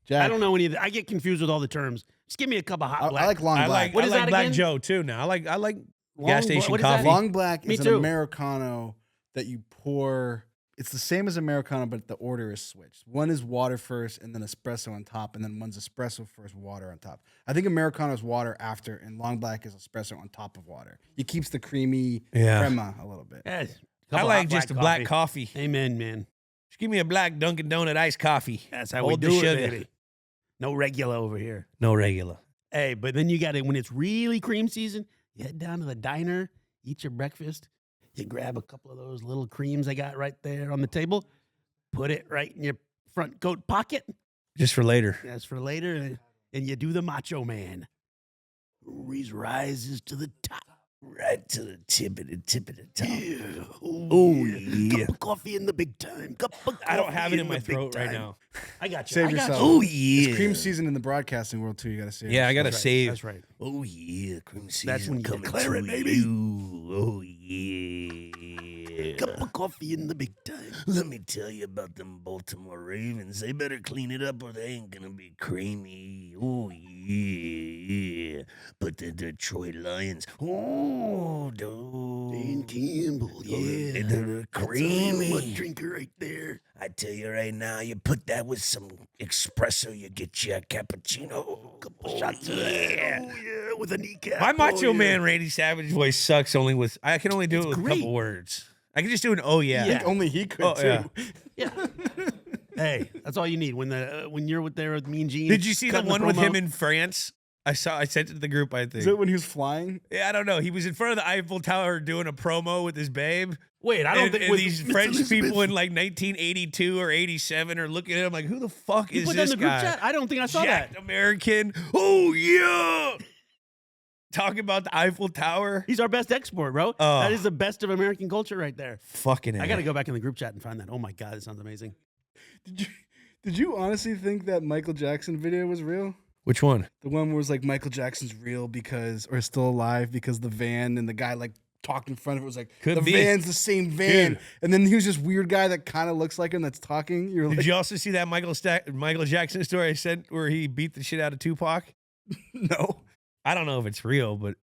Jack. I don't know any of that. I get confused with all the terms. Just give me a cup of hot I black. like long black. What I is like that Black again? Joe too. Now I like Long gas station what is that? coffee. Long black Me is too. an Americano that you pour. It's the same as Americano, but the order is switched. One is water first, and then espresso on top, and then one's espresso first, water on top. I think Americano is water after, and long black is espresso on top of water. It keeps the creamy crema a little bit. Yeah, I like just a black coffee. Amen, man. Just give me a black Dunkin' Donut iced coffee. That's how Hold we the do it, sugar. baby. No regular over here. No regular. Hey, but then you got it when it's really cream season. You head down to the diner, eat your breakfast. You grab a couple of those little creams I got right there on the table. Put it right in your front coat pocket. Just for later. That's for later. And you do the Macho Man. He rises to the top. Right to the tip of the top. Yeah. Oh, yeah. Cup of coffee in the big time. Cup of I don't coffee have it in the my big throat right time. now. I got you. Save I got yourself. you. Oh, yeah. It's cream season in the broadcasting world too. You got to save. Yeah, I got to That's right. save. That's right. Oh, yeah. Cream season. That's when you coming declare it, to baby. you. Oh, yeah. Cup of coffee in the big time. Let me tell you about them Baltimore Ravens. They better clean it up or they ain't going to be creamy. Oh, yeah. But the Detroit Lions, oh, Dan dude. Campbell, yeah. They're creamy. Mud drinker right there. I tell you right now, you put that with some espresso, you get you a cappuccino. Couple shots of that. Oh, yeah, with a kneecap. My Macho Oh, yeah. Man Randy Savage voice sucks only with, I can only do it with great. a couple words. I can just do an oh yeah. I think only he could Oh, too. yeah. Yeah. Hey, that's all you need when you're there with Mean Gene. Did you see the cutting one with promo. him in France? I sent it to the group, I Is think. it when he was flying? Yeah, I don't know. He was in front of the Eiffel Tower doing a promo with his babe. Wait, I don't and, think and with these Miss French Elizabeth. people in like 1982 or 87 are looking at him like, who the fuck You is put that in this the group guy? chat? I don't think I saw Jacked that. American. Oh yeah. Talking about the Eiffel Tower. He's our best export, bro. Oh. That is the best of American culture right there. Fucking I got to go back in the group chat and find that. Oh my God, it sounds amazing. Did you honestly think that Michael Jackson video was real? Which one? The one where it was like Michael Jackson's real or still alive because the van and the guy like talked in front of it was like Could the be. van's the same van, Dude. and then he was this weird guy that kind of looks like him that's talking. You're Did like, you also see that Michael Jackson story I sent where he beat the shit out of Tupac? no. I don't know if it's real, but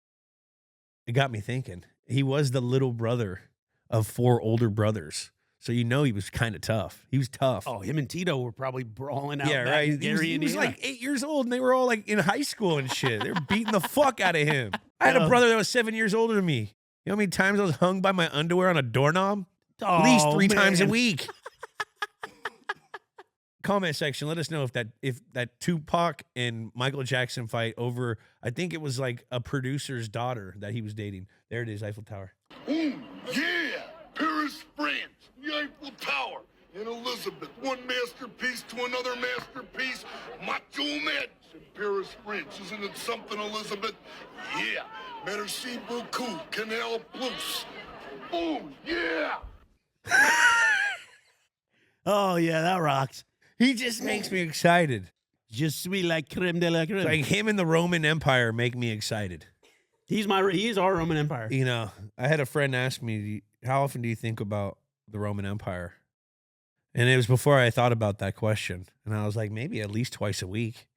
it got me thinking. He was the little brother of 4 older brothers. So you know he was kind of tough. He was tough. Oh, him and Tito were probably brawling out. yeah, back right. in Gary, He was Indiana. like 8 years old, and they were all like in high school and shit. They were beating the fuck out of him. I had a brother that was 7 years older than me. You know how many times I was hung by my underwear on a doorknob? At least Oh, 3 times a man. week. Comment section. Let us know if that Tupac and Michael Jackson fight over. I think it was like a producer's daughter that he was dating. There it is, Eiffel Tower. Ooh, yeah! Paris, France, the Eiffel Tower, and Elizabeth. One masterpiece to another masterpiece. Macho Man in Paris, France. Isn't it something, Elizabeth? Yeah. Merci beaucoup, Canal Plus. Boom, yeah! Oh, yeah, that rocks. He just makes me excited. Je suis la crème de la crème. Like him and the Roman Empire make me excited. He is our Roman Empire. You know, I had a friend ask me, how often do you think about the Roman Empire? And it was before I thought about that question. And I was like, maybe at least twice a week,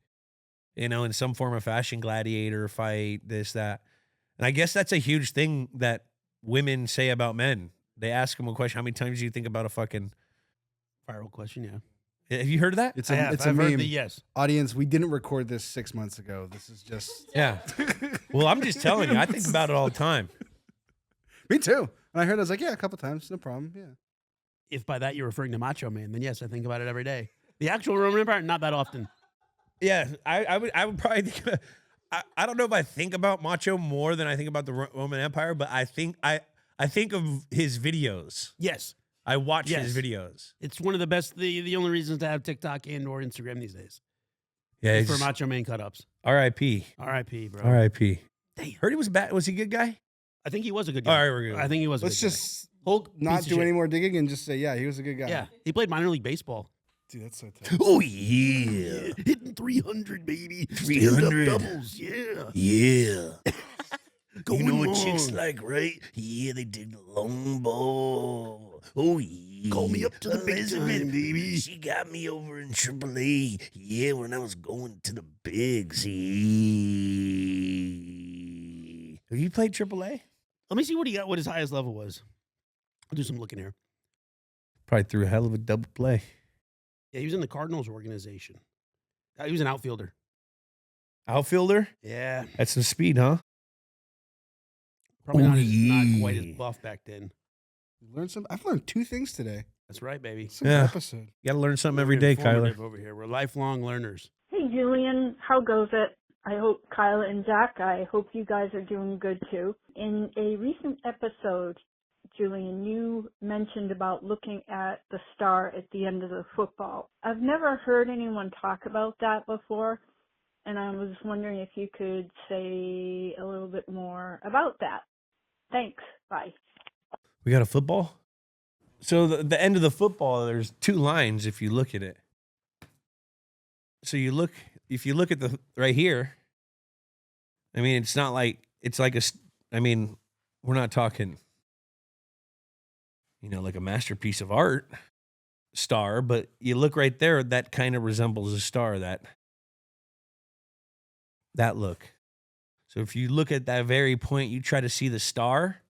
you know, in some form of fashion, gladiator fight, this, that. And I guess that's a huge thing that women say about men. They ask them a question, how many times do you think about a fucking... Viral question, yeah. Have you heard of that? It's I a, have. it's a I've heard meme. the yes. Audience, we didn't record this 6 months ago. This is just Yeah. Well, I'm just telling you, I think about it all the time. me too. And I heard, I was like, yeah, a couple times, no problem. Yeah. If by that you're referring to Macho Man, then yes, I think about it every day. The actual Roman Empire, not that often. Yeah, I would probably think, I don't know if I think about Macho more than I think about the Roman Empire, but I think of his videos. Yes. I watch Yes. his videos. It's one of the best, the only reasons to have TikTok and or Instagram these days. Yeah, Is for Macho Man cut-ups. R.I.P. R.I.P., bro. R.I.P. Damn. Heard he was bad. Was he a good guy? I think he was a good All guy. right, we're good. I think he was a Let's good just guy. Hulk, not piece of do any shit. more digging and just say, yeah, he was a good guy. Yeah. He played minor league baseball. Dude, that's so tough. Oh, yeah. Hitting 300, baby. 300. Stand-up doubles, yeah. Yeah. Going you know what chicks long. like, right? Yeah, they dig the long ball. Oh, yeah. Call me up to the big time, baby. She got me over in AAA. Yeah, when I was going to the bigs. Yeah. Have you played AAA? Let me see what he got, what his highest level was. I'll do some looking here. Probably threw a hell of a double play. Yeah, he was in the Cardinals organization. He was an outfielder. Outfielder? Yeah. That's some speed, huh? Probably not quite as buff back then. I've learned 2 things today. That's right, baby. It's a good episode. You got to learn something every We're day, Kyler. informative over here. We're lifelong learners. Hey, Julian, how goes it? I hope Kyla and Zach, I hope you guys are doing good too. In a recent episode, Julian, you mentioned about looking at the star at the end of the football. I've never heard anyone talk about that before, and I was wondering if you could say a little bit more about that. Thanks. Bye. We got a football? So the end of the football, there's 2 lines if you look at it. So if you look at the right here, I mean, it's not like, it's like we're not talking, like a masterpiece of art star, but you look right there, that kind of resembles a star, that look. So if you look at that very point, you try to see the star,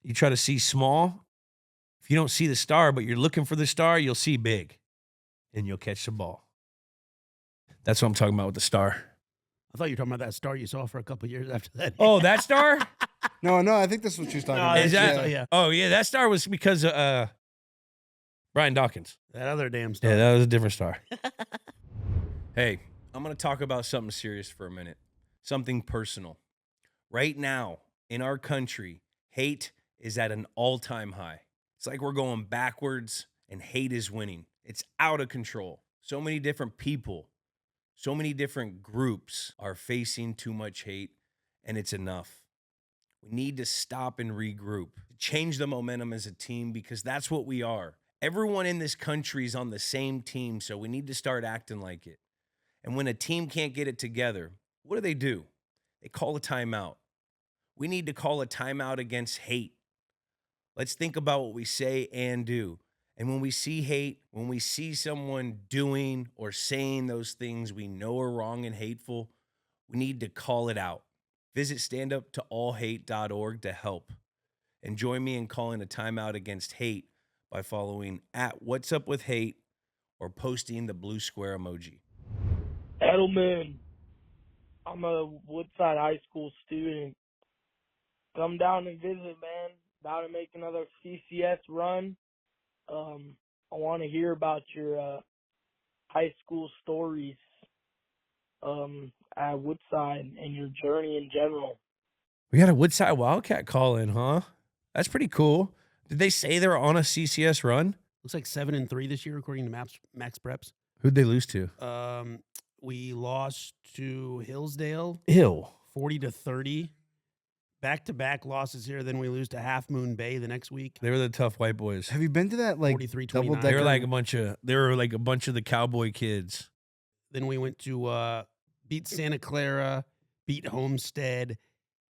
you try to see small. If you don't see the star, but you're looking for the star, you'll see big, and you'll catch the ball. That's what I'm talking about with the star. I thought you were talking about that star you saw for a couple of years after that. Oh, that star? No, I think this is what she was talking about. Is that? Yeah. Oh, yeah, that star was because of Brian Dawkins. That other damn star. Yeah, that was a different star. Hey, I'm going to talk about something serious for a minute. Something personal. Right now, in our country, hate is at an all-time high. It's like we're going backwards and hate is winning. It's out of control. So many different people, so many different groups are facing too much hate, and it's enough. We need to stop and regroup, change the momentum as a team, because that's what we are. Everyone in this country is on the same team, so we need to start acting like it. And when a team can't get it together, what do? They call a timeout. We need to call a timeout against hate. Let's think about what we say and do. And when we see hate, when we see someone doing or saying those things we know are wrong and hateful, we need to call it out. Visit standuptoallhate.org to help. And join me in calling a timeout against hate by following @What'sUpWithHate or posting the blue square emoji. Edelman, I'm a Woodside High School student. Come down and visit, man. About to make another CCS run. I want to hear about your high school stories at Woodside and your journey in general. We got a Woodside Wildcat call in, huh? That's pretty cool. Did they say they were on a CCS run? Looks like 7-3 this year, according to Max Preps. Who'd they lose to? We lost to Hillsdale. 40-30. Back-to-back losses here. Then we lose to Half Moon Bay the next week. They were the tough white boys. Have you been to that like 43-29. double They decker? were like a bunch of the cowboy kids. Then we went to beat Santa Clara, beat Homestead,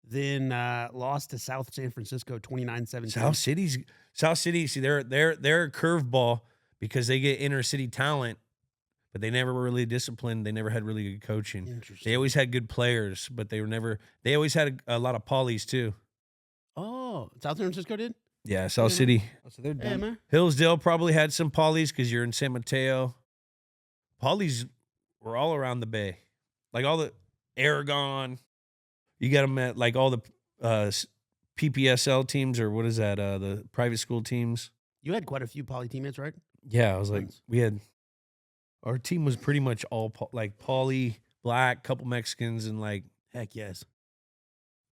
then lost to South San Francisco 29-17. South City. See, they're a curveball because they get inner city talent, but they never were really disciplined. They never had really good coaching. They always had good players, but they always had a lot of polys too. Oh, South San Francisco did? Yeah, South City. Oh, so they're Yeah, done. man. Hillsdale probably had some polys because you're in San Mateo. Polys were all around the Bay. Like all the Aragon. You got them at like all the PPSL teams, or what is that? The private school teams. You had quite a few poly teammates, right? Yeah, I was like, our team was pretty much all poly, black, couple Mexicans, and like Heck yes.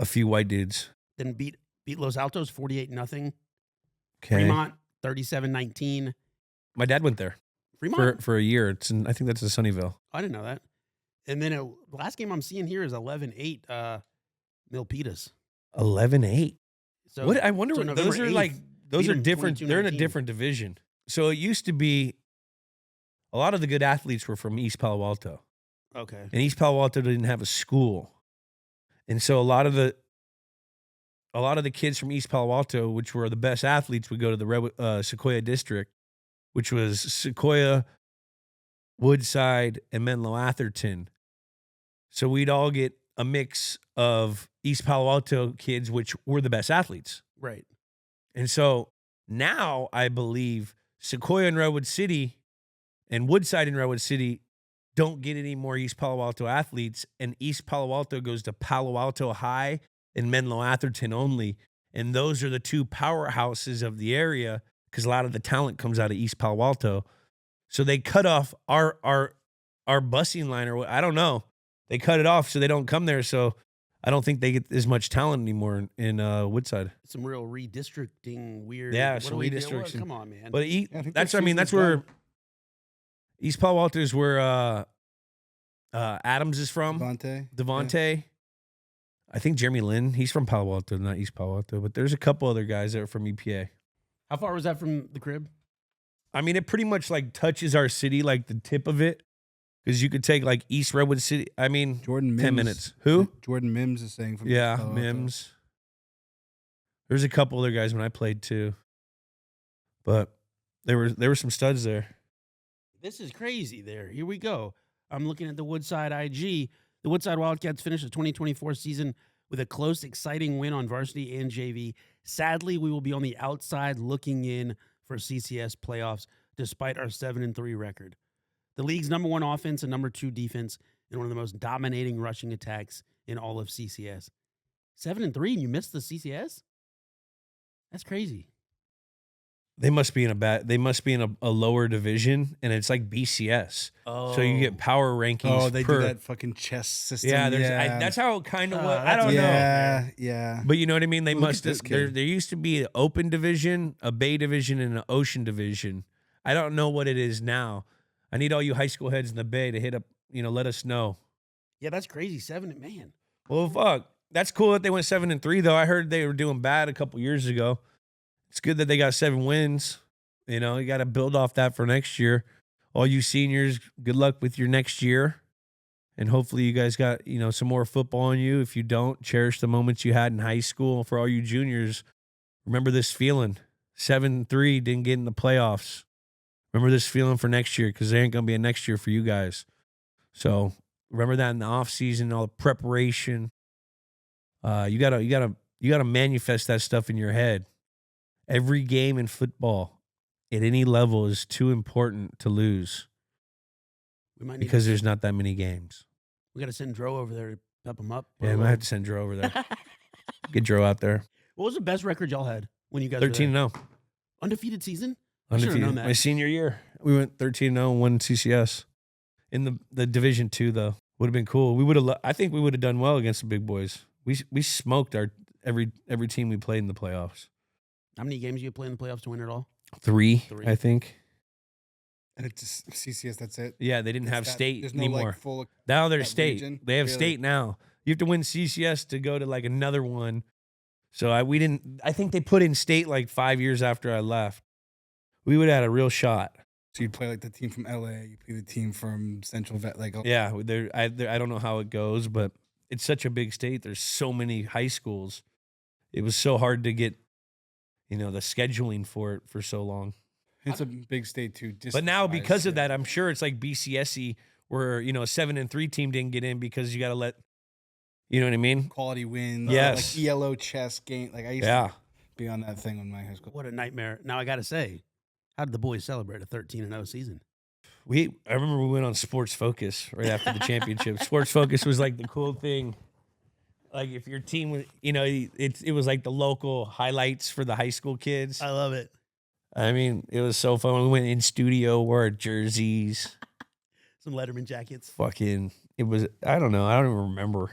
a few white dudes. Then beat Los Altos 48-0. Okay. Fremont 37-19. My dad went there Fremont? for a year. I think that's in Sunnyvale. I didn't know that. And then the last game I'm seeing here is 11-8 Milpitas. 11-8. So What I wonder so what November those are 8th, like. Those beat are 'em different. They're in a 22-19. different division. So it used to be a lot of the good athletes were from East Palo Alto. Okay. And East Palo Alto didn't have a school. And so a lot of the kids from East Palo Alto, which were the best athletes, would go to the Sequoia district, which was Sequoia, Woodside, and Menlo Atherton. So we'd all get a mix of East Palo Alto kids, which were the best athletes. Right. And so now I believe Sequoia and Redwood City and Woodside and Redwood City don't get any more East Palo Alto athletes, and East Palo Alto goes to Palo Alto High and Menlo Atherton only. And those are the two powerhouses of the area because a lot of the talent comes out of East Palo Alto. So they cut off our busing line, or I don't know. They cut it off so they don't come there. So I don't think they get as much talent anymore in Woodside. Some real redistricting, weird. Yeah, what some do we do? Well, redistricting. come on, man. But that's where East Palo Alto is where Adams is from. Devontae. Yeah. I think Jeremy Lin, he's from Palo Alto, not East Palo Alto, but there's a couple other guys that are from EPA. How far was that from the crib? I mean, it pretty much like touches our city, like the tip of it. Because you could take like East Redwood City. I mean, Jordan Mims, 10 minutes. Who? Jordan Mims is saying from Yeah, Palo Alto. Mims. There's a couple other guys when I played too. But there were some studs there. This is crazy there. Here we go. I'm looking at the Woodside IG. The Woodside Wildcats finished the 2024 season with a close, exciting win on varsity and JV. Sadly, we will be on the outside looking in for CCS playoffs despite our 7-3 record. The league's number 1 offense and number 2 defense and one of the most dominating rushing attacks in all of CCS. 7-3 and you missed the CCS? That's crazy. They must be in a lower division, and it's like BCS. Oh. So you get power rankings. Oh, they do that fucking chess system. Yeah, that's how it kind of was. I don't know. Yeah. But you know what I mean? They must have. There used to be an open division, a bay division, and an ocean division. I don't know what it is now. I need all you high school heads in the bay to hit up, let us know. Yeah, that's crazy. 7, man. Well, fuck. That's cool that they went 7-3, though. I heard they were doing bad a couple years ago. It's good that they got 7 wins. You got to build off that for next year. All you seniors, good luck with your next year. And hopefully you guys got, some more football in you. If you don't, cherish the moments you had in high school. For all you juniors, remember this feeling. 7-3, didn't get in the playoffs. Remember this feeling for next year, because there ain't going to be a next year for you guys. So remember that in the off season, all the preparation. You gotta manifest that stuff in your head. Every game in football at any level is too important to lose. We might need because there's not that many games. We got to send Dro over there to pep him up. Yeah, I might have to send Dro over there. Get Dro out there. What was the best record y'all had when you guys 13-0. Undefeated season? Undefeated. Known that. My senior year, we went 13-0 and won CCS. In the Division 2, though, would have been cool. We would have. I think we would have done well against the big boys. We smoked every team we played in the playoffs. How many games you play in the playoffs to win it all? 3, I think. And it's just CCS, that's it? Yeah, they didn't have state there's no, anymore. Full now they're state. Region? They have Really? state now. You have to win CCS to go to like another one. So I think they put in state like 5 years after I left. We would have had a real shot. So you'd play like the team from LA, you play the team from Central Vet, Yeah, I don't know how it goes, but it's such a big state. There's so many high schools. It was so hard to get, the scheduling for it for so long. It's a big state too. But now because of that, I'm sure it's like BCSE where, a 7-3 team didn't get in because you got to let, you know what I mean? Quality wins. Yes. Like ELO chess game. Like I used to be on that thing in my high school. What a nightmare. Now I got to say, how did the boys celebrate a 13-0 season? I remember we went on Sports Focus right after the championship. Sports Focus was like the cool thing. Like if your team was, it was like the local highlights for the high school kids. I love it. I mean, it was so fun. We went in studio, wore our jerseys. Some Letterman jackets. It was, I don't know. I don't even remember.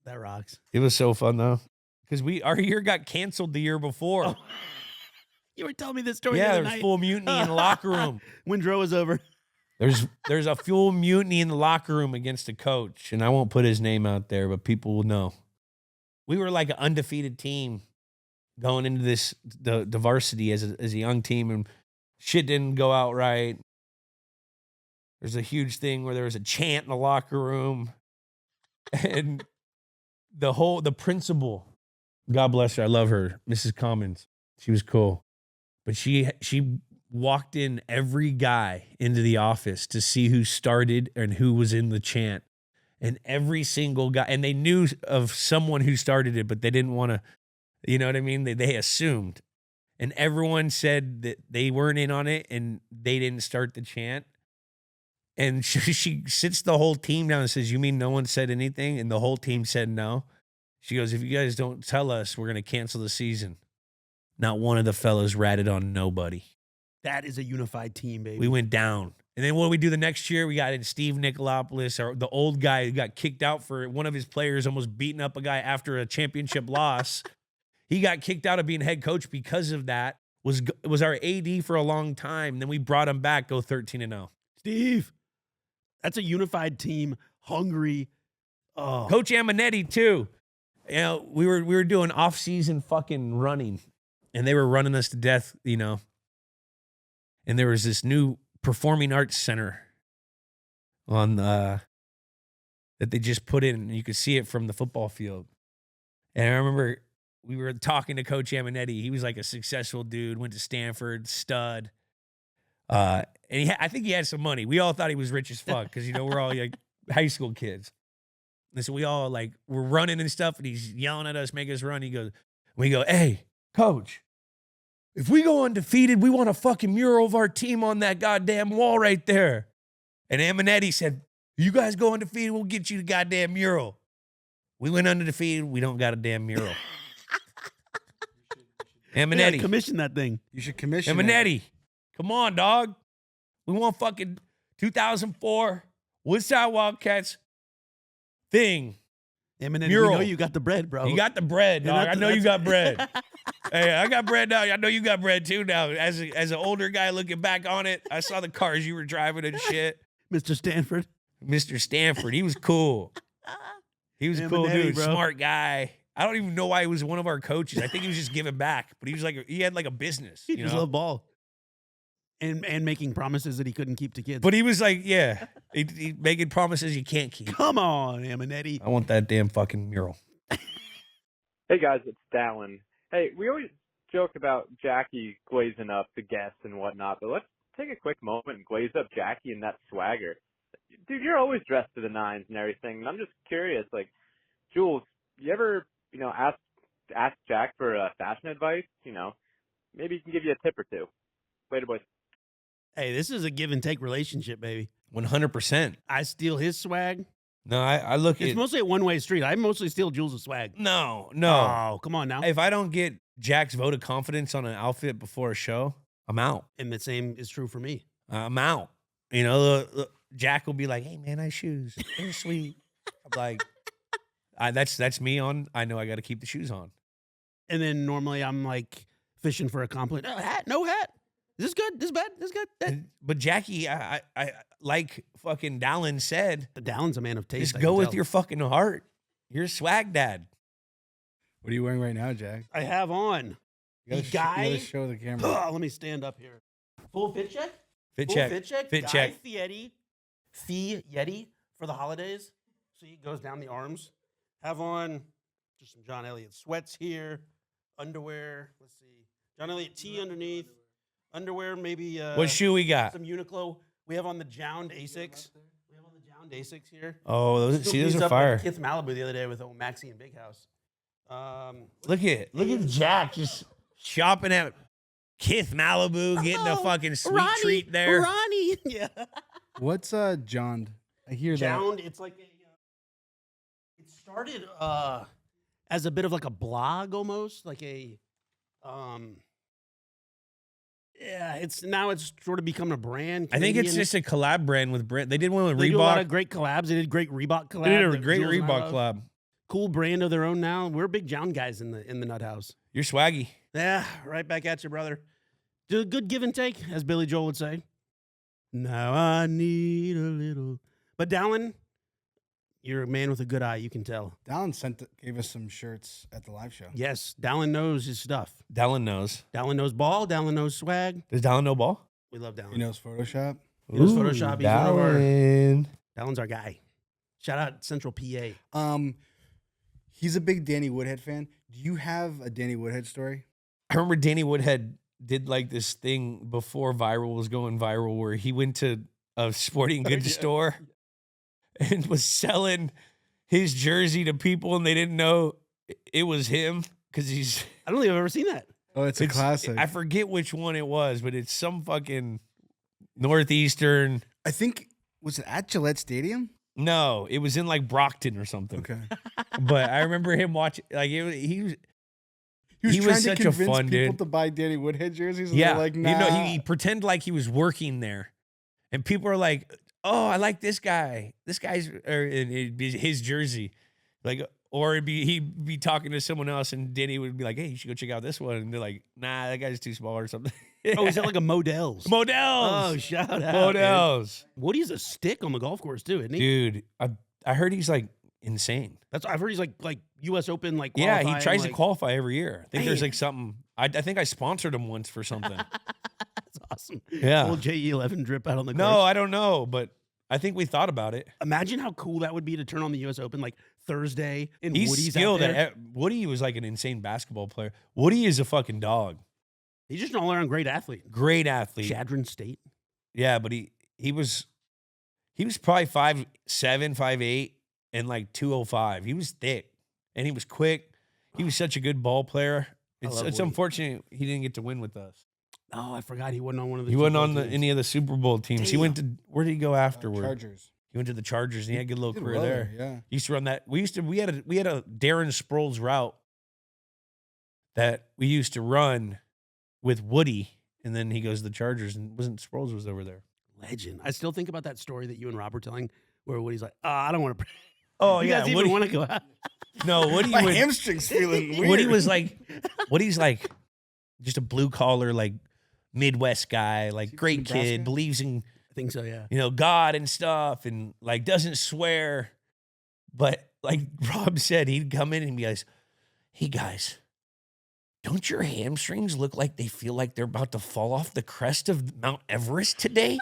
That rocks. It was so fun though. Because our year got canceled the year before. Oh. You were telling me this story. Yeah, the other there was night. full mutiny in the locker room. When Dro was over. There's a full mutiny in the locker room against a coach, and I won't put his name out there, but people will know. We were like an undefeated team going into the varsity as a young team, and shit didn't go out right. There's a huge thing where there was a chant in the locker room, and the principal, God bless her, I love her, Mrs. Commons. She was cool, but she walked in every guy into the office to see who started and who was in the chant. And every single guy, and they knew of someone who started it, but they didn't want to, you know what I mean? They assumed. and everyone said that they weren't in on it and they didn't start the chant. And she sits the whole team down and says, "You mean no one said anything?" And the whole team said no. She goes, "If you guys don't tell us, we're going to cancel the season." Not one of the fellas ratted on nobody. That is a unified team, baby. We went down. And then what do we do the next year? We got in Steve Nicolopoulos, or the old guy who got kicked out for one of his players almost beating up a guy after a championship loss. He got kicked out of being head coach because of that. Was our AD for a long time. Then we brought him back, go 13-0. Steve, that's a unified team, hungry. Oh. Coach Amanetti, too. You know, we were doing off-season fucking running, and they were running us to death, you know. And there was this new performing arts center on that they just put in, and you could see it from the football field. And I remember we were talking to Coach Amanetti. He was like a successful dude, went to Stanford, stud. And I think he had some money. We all thought he was rich as fuck because, you know, we're all like high school kids. And so we all like, we're running and stuff, and he's yelling at us, make us run. We go, "Hey, Coach, if we go undefeated, we want a fucking mural of our team on that goddamn wall right there." And Amanetti said, "You guys go undefeated, we'll get you the goddamn mural." We went undefeated, we don't got a damn mural. Amanetti. Yeah, commission that thing. You should commission Amanetti. Come on, dog. We want fucking 2004 Woodside Wildcats thing. Amanetti, mural. we know you got the bread, bro. You got the bread, dog. I know you got bread. it. Hey, I got bread now. I know you got bread too now. As an older guy looking back on it, I saw the cars you were driving and shit. Mr. Stanford. Mr. Stanford, he was cool. He was a cool dude, bro. smart guy. I don't even know why he was one of our coaches. I think he was just giving back, but he was like he had like a business. He You just know? loved ball. And making promises that he couldn't keep to kids. But he was like, yeah, he making promises you can't keep. Come on, Amanetti. I want that damn fucking mural. Hey guys, it's Dallin. Hey, we always joke about Jackie glazing up the guests and whatnot, but let's take a quick moment and glaze up Jackie and that swagger. Dude, you're always dressed to the nines and everything, and I'm just curious, like, Jules, you ever, you know, ask Jack for fashion advice? You know, maybe he can give you a tip or two. Later, boys. Hey, this is a give and take relationship, baby. 100%. I steal his swag. No, I look at It's mostly a one-way street. I mostly steal Jules' swag. No. Oh, come on now. If I don't get Jack's vote of confidence on an outfit before a show, I'm out. And the same is true for me. I'm out. You know, Jack will be like, "Hey, man, nice shoes. They're sweet." I'm like, that's me on. I know I got to keep the shoes on. And then normally I'm like fishing for a compliment. Oh, hat, no hat. Is this good? This bad? This good? But Jackie, I like fucking Dallin said. Dallin's a man of taste. Just go with your fucking heart. You're a swag dad. What are you wearing right now, Jack? I have on. You gotta show the camera. Let me stand up here. Full fit check? Fit Full check. Fit check. Fit Guy check. Fieri Yeti for the holidays. See, it goes down the arms. Have on just some John Elliott sweats here. Underwear. Let's see. John Elliott tee underneath. Underwear, maybe. What shoe we got? Some Uniqlo. We have on the Jound Asics. We have on the Jound Asics here. Oh, those Scooped these are up fire. at Kith Malibu the other day with old Maxie and Big House. Look at Jack just shopping at Kith Malibu, getting a fucking sweet treat there. Ronnie. Yeah. What's John? I hear Jound, it's like it started as a bit of like a blog almost, like a it's sort of become a brand. I think it's Canadian. just a collab brand with brand. They did one with They Reebok. do a lot of great collabs. They did great Reebok collab. They did a that great Jules and I Reebok love. collab. Cool brand of their own now. We're big Jound guys in the Nut House. You're swaggy. Yeah, right back at you, brother. Do a good give and take, as Billy Joel would say. Now I need a little. But Dallin, you're a man with a good eye. You can tell. Dallin gave us some shirts at the live show. Yes, Dallin knows his stuff. Dallin knows. Dallin knows ball. Dallin knows swag. Does Dallin know ball? We love Dallin. He knows Photoshop. He knows Photoshop. He's one of our. Dallin. Dallin's our guy. Shout out Central PA. He's a big Danny Woodhead fan. Do you have a Danny Woodhead story? I remember Danny Woodhead did like this thing before viral was going viral where he went to a sporting goods store and was selling his jersey to people and they didn't know it was him because he's. I don't think I've ever seen that. Oh, it's a classic. I forget which one it was, but it's some fucking Northeastern. I think, was it at Gillette Stadium? No, it was in like Brockton or something. Okay. But I remember him watching. Like he was He was trying such to a convince fun people dude. to buy Danny Woodhead jerseys. And Yeah, they're like, nah. he pretended like he was working there, and people are like, "Oh, I like this guy. This guy's or it'd be his jersey." Like, or he'd be talking to someone else, and Danny would be like, "Hey, you should go check out this one." And they're like, "Nah, that guy's too small or something." Oh, is that like a Modell's? Modell's. Oh, shout out. Modell's. Dude. Woody's a stick on the golf course too, isn't he? Dude, I heard he's like insane. I've heard he's like U.S. Open like Yeah, he qualifying, tries to like- qualify every year. I think there's Man. like something. I think I sponsored him once for something. That's awesome. Yeah. Little JE11 drip out on the course. No, I don't know, but I think we thought about it. Imagine how cool that would be to turn on the U.S. Open like Thursday and He's Woody's skilled out there. at. Woody was like an insane basketball player. Woody is a fucking dog. He's just an all-around great athlete. Great athlete. Chadron State. Yeah, but he was probably 5'7", 5'8", and like 205. He was thick and he was quick. He was such a good ball player. It's love it's Woody. unfortunate he didn't get to win with us. Oh, I forgot he wasn't on one of the. He two wasn't bowl on teams. any of the Super Bowl teams. He went to where did he go afterward? Chargers. He went to the Chargers and he had a good little Did career well there. yeah. He used to run that. We had a Darren Sproles route that we used to run with Woody, and then he goes to the Chargers, and wasn't Sproles was over there. Legend. I still think about that story that you and Rob were telling, where Woody's like, I don't want to. Oh you yeah, guys even Woody, want to go out? no, Woody. My would, hamstring's feeling weird. Woody was like, Woody's like, just a blue collar like Midwest guy, like great Nebraska? kid, believes in I think so. Yeah. God and stuff, and like doesn't swear. But like Rob said, he'd come in and be like, "Hey guys, don't your hamstrings look like they feel like they're about to fall off the crest of Mount Everest today?"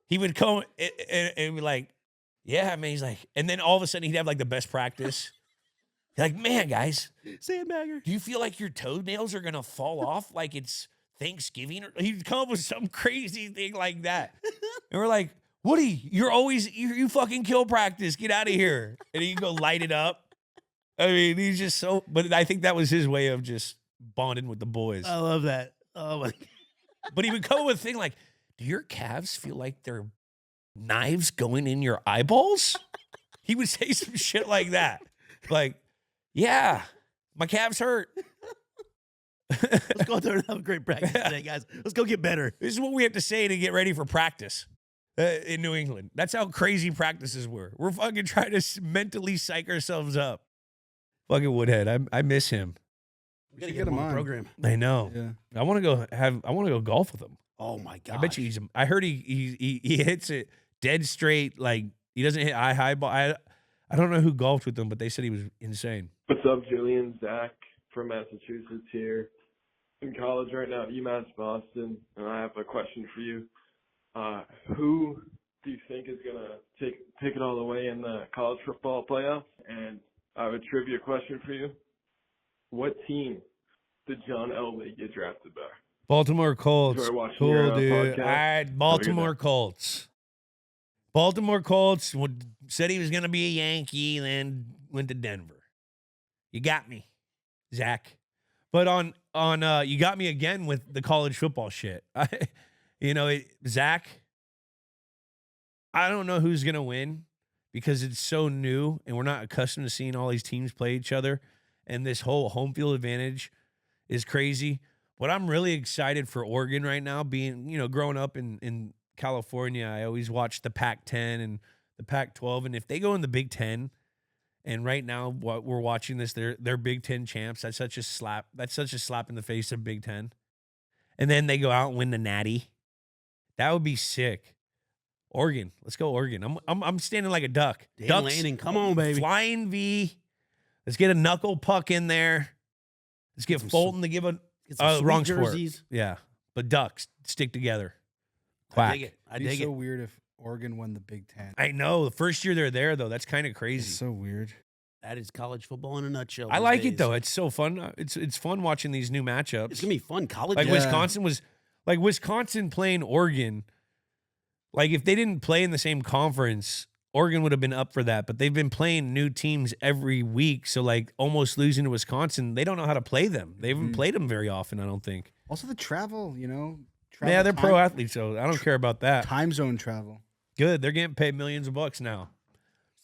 He would come and be like, "Yeah, man." He's like, and then all of a sudden he'd have like the best practice. He's like, "Man, guys, Sandbagger. do you feel like your toenails are gonna fall off like it's Thanksgiving?" Or he'd come up with some crazy thing like that. And we're like, "Woody, you fucking kill practice. Get out of here." And he'd go light it up. I mean, he's just so, but I think that was his way of just bonding with the boys. I love that. Oh my. But he would come up with a thing like, "Do your calves feel like they're knives going in your eyeballs?" He would say some shit like that. Like, "Yeah, my calves hurt." Let's go out there and have a great practice today, guys. Let's go get better. This is what we have to say to get ready for practice in New England. That's how crazy practices were. We're fucking trying to mentally psych ourselves up. Fucking Woodhead. I miss him. We gotta get him on the program. I know. Yeah. I want to go golf with him. Oh my god. I bet you I heard he hits it dead straight. Like he doesn't hit high ball. I don't know who golfed with him, but they said he was insane. What's up, Julian? Zach from Massachusetts here. In college right now at UMass Boston, and I have a question for you. Who do you think is going to take it all the way in the college football playoffs? And I have a trivia question for you. What team did John Elway get drafted by? Baltimore Colts. Enjoy watching Cool, your, dude. podcast. All right, Baltimore Colts. Baltimore Colts said he was going to be a Yankee, then went to Denver. You got me, Zach. But on you got me again with the college football shit. Zach, I don't know who's going to win because it's so new and we're not accustomed to seeing all these teams play each other. And this whole home field advantage is crazy. But I'm really excited for Oregon right now. Being, growing up in California, I always watched the Pac-10 and the Pac-12. And if they go in the Big Ten, and right now what we're watching this, they're Big Ten champs. That's such a slap. That's such a slap in the face of Big Ten. And then they go out and win the Natty. That would be sick. Oregon, let's go Oregon. I'm standing like a duck. Dan Ducks, Lanning, come on, baby. Flying V. Let's get a knuckle puck in there. Let's get Fulton to give a wrong jerseys. sport. Yeah, but Ducks stick together. I Quack. dig it. I It'd be dig so it. weird if Oregon won the Big Ten. I know. The first year they're there though, that's kind of It's crazy. so weird. That is college football in a nutshell. I these like days. it though. It's so fun. It's fun watching these new matchups. It's gonna be fun. College, Like Yeah. Wisconsin playing Oregon. Like if they didn't play in the same conference, Oregon would have been up for that, but they've been playing new teams every week. So like almost losing to Wisconsin, they don't know how to play them. They haven't played them very often, I don't think. Also the travel, Yeah, they're pro athletes, so I don't care about that. Time zone travel. Good. They're getting paid millions of bucks now.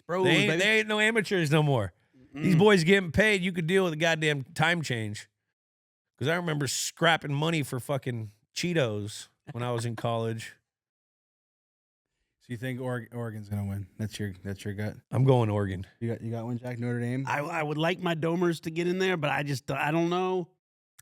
Bros, They baby. ain't no amateurs no more. These boys getting paid. You could deal with a goddamn time change. Because I remember scrapping money for fucking Cheetos when I was in college. So you think Oregon's gonna win? That's your gut. I'm going Oregon. You got one, Jack. Notre Dame. I would like my Domers to get in there, but I don't know.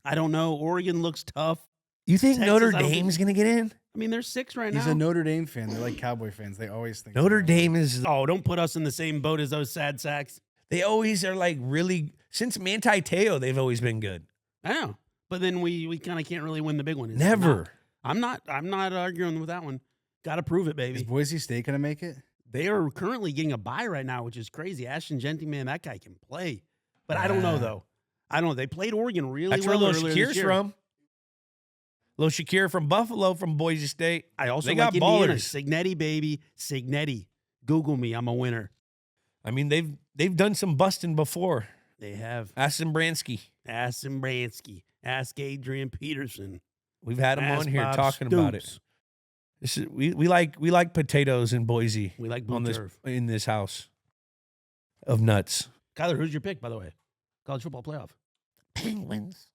I don't know. Oregon looks tough. You think Texas, Notre I don't Dame's going to get in? I mean, they're 6 right now. He's a Notre Dame fan. They're like Cowboy fans. They always think Notre Dame is. Oh, don't put us in the same boat as those sad sacks. They always are like really. Since Manti Te'o, they've always been good. I know, but then we kind of can't really win the big one. Never. I'm not arguing with that one. Got to prove it, baby. Is Boise State gonna make it? They are currently getting a bye right now, which is crazy. Ashton Genty, man, that guy can play. But I don't know though. I don't know. They played Oregon really That's well. where Lil earlier this Shakir's year. from. Lil Shakir from Buffalo, from Boise State. I also they like got Indiana. ballers. Signetti, baby. Signetti. Google me. I'm a winner. I mean, they've done some busting before. They have. Ask Bransky. Ask Bransky. Ask Adrian Peterson. We've had him Ask on here Bob talking about it. Stoops. This is we like potatoes in Boise. We like on blue this turf. in this house of nuts. Kyler, who's your pick, by the way? College football playoff. Penguins.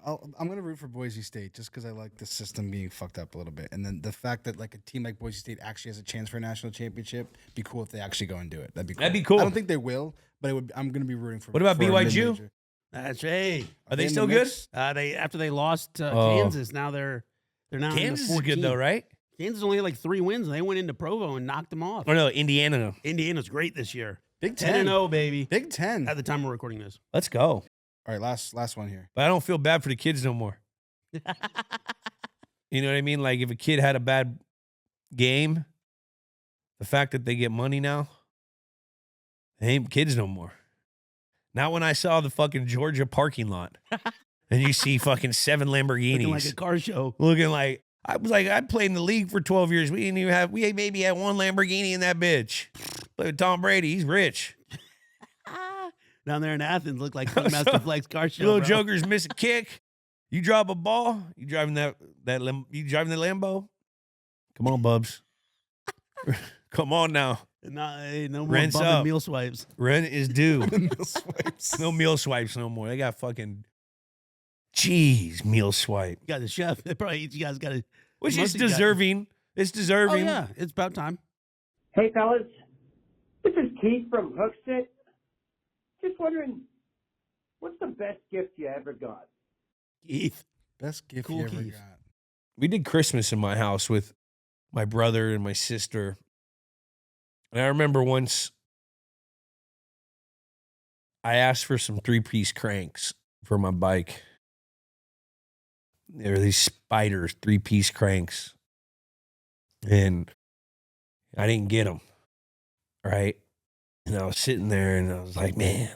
I'm gonna root for Boise State just because I like the system being fucked up a little bit, and then the fact that like a team like Boise State actually has a chance for a national championship. Be cool if they actually go and do it. That'd be cool. That'd be cool. I don't think they will, but it would. I'm gonna be rooting for. What about for a BYU? mid-major. That's right. Are they in the still good? mix? They after they lost Oh. Kansas, now they're now Kansas in is the good though, 14. right? Kansas only had like 3 wins, and they went into Provo and knocked them off. Or no, Indiana. Indiana's great this year. Big 10-0, baby. Big 10. At the time we're recording this. Let's go. All right, last one here. But I don't feel bad for the kids no more. You know what I mean? Like if a kid had a bad game, the fact that they get money now, they ain't kids no more. Not when I saw the fucking Georgia parking lot and you see fucking 7 Lamborghinis. Looking like a car show. Looking like, I was like, I played in the league for 12 years. We maybe had 1 Lamborghini in that bitch. Look at Tom Brady. He's rich. Down there in Athens, look like Funkmaster Flex car show. Little bro. jokers miss a kick. You drop a ball. You driving the Lambo? Come on, Bubs. Come on now. No more Rent's bumming up. meal swipes. Rent is due. Meal swipes. No meal swipes no more. They got fucking meal swipe. You got the chef. They probably you guys got to. Which is deserving. It's Oh deserving. yeah, it's about time. Hey, fellas. This is Keith from Hooksit. Just wondering, what's the best gift you ever got? Keith. Best gift Cool you ever Keith. got. We did Christmas in my house with my brother and my sister. And I remember once I asked for some 3-piece cranks for my bike. There were these spiders, 3-piece cranks. And I didn't get them. Right? And I was sitting there and I was like, man.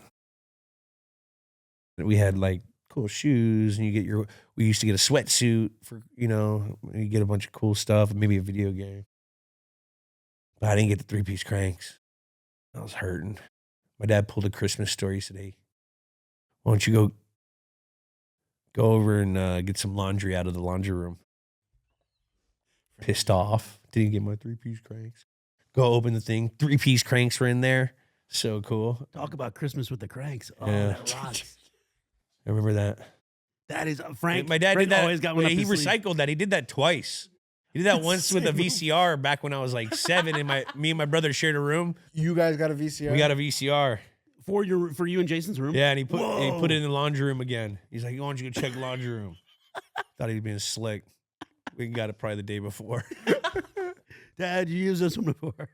We had like cool shoes and we used to get a sweatsuit for, you get a bunch of cool stuff and maybe a video game. But I didn't get the 3-piece cranks. I was hurting. My dad pulled a Christmas story. He said, hey, why don't you go over and get some laundry out of the laundry room? Pissed off. Didn't get my 3-piece cranks. Go open the thing. 3-piece cranks were in there. So cool. Talk about Christmas with the cranks. Oh, Yeah. that rocks. I remember that. That is Frank. My dad Frank did that. Always got one up He his sleeve. recycled that. He did that twice. He did that once with a VCR back when I was like 7, and me and my brother shared a room. You guys got a VCR? We got a VCR. For you and Jason's room. Yeah, and he put it in the laundry room again. He's like, why don't you go check the laundry room? Thought he was being slick. We got it probably the day before. Dad, you used this one before.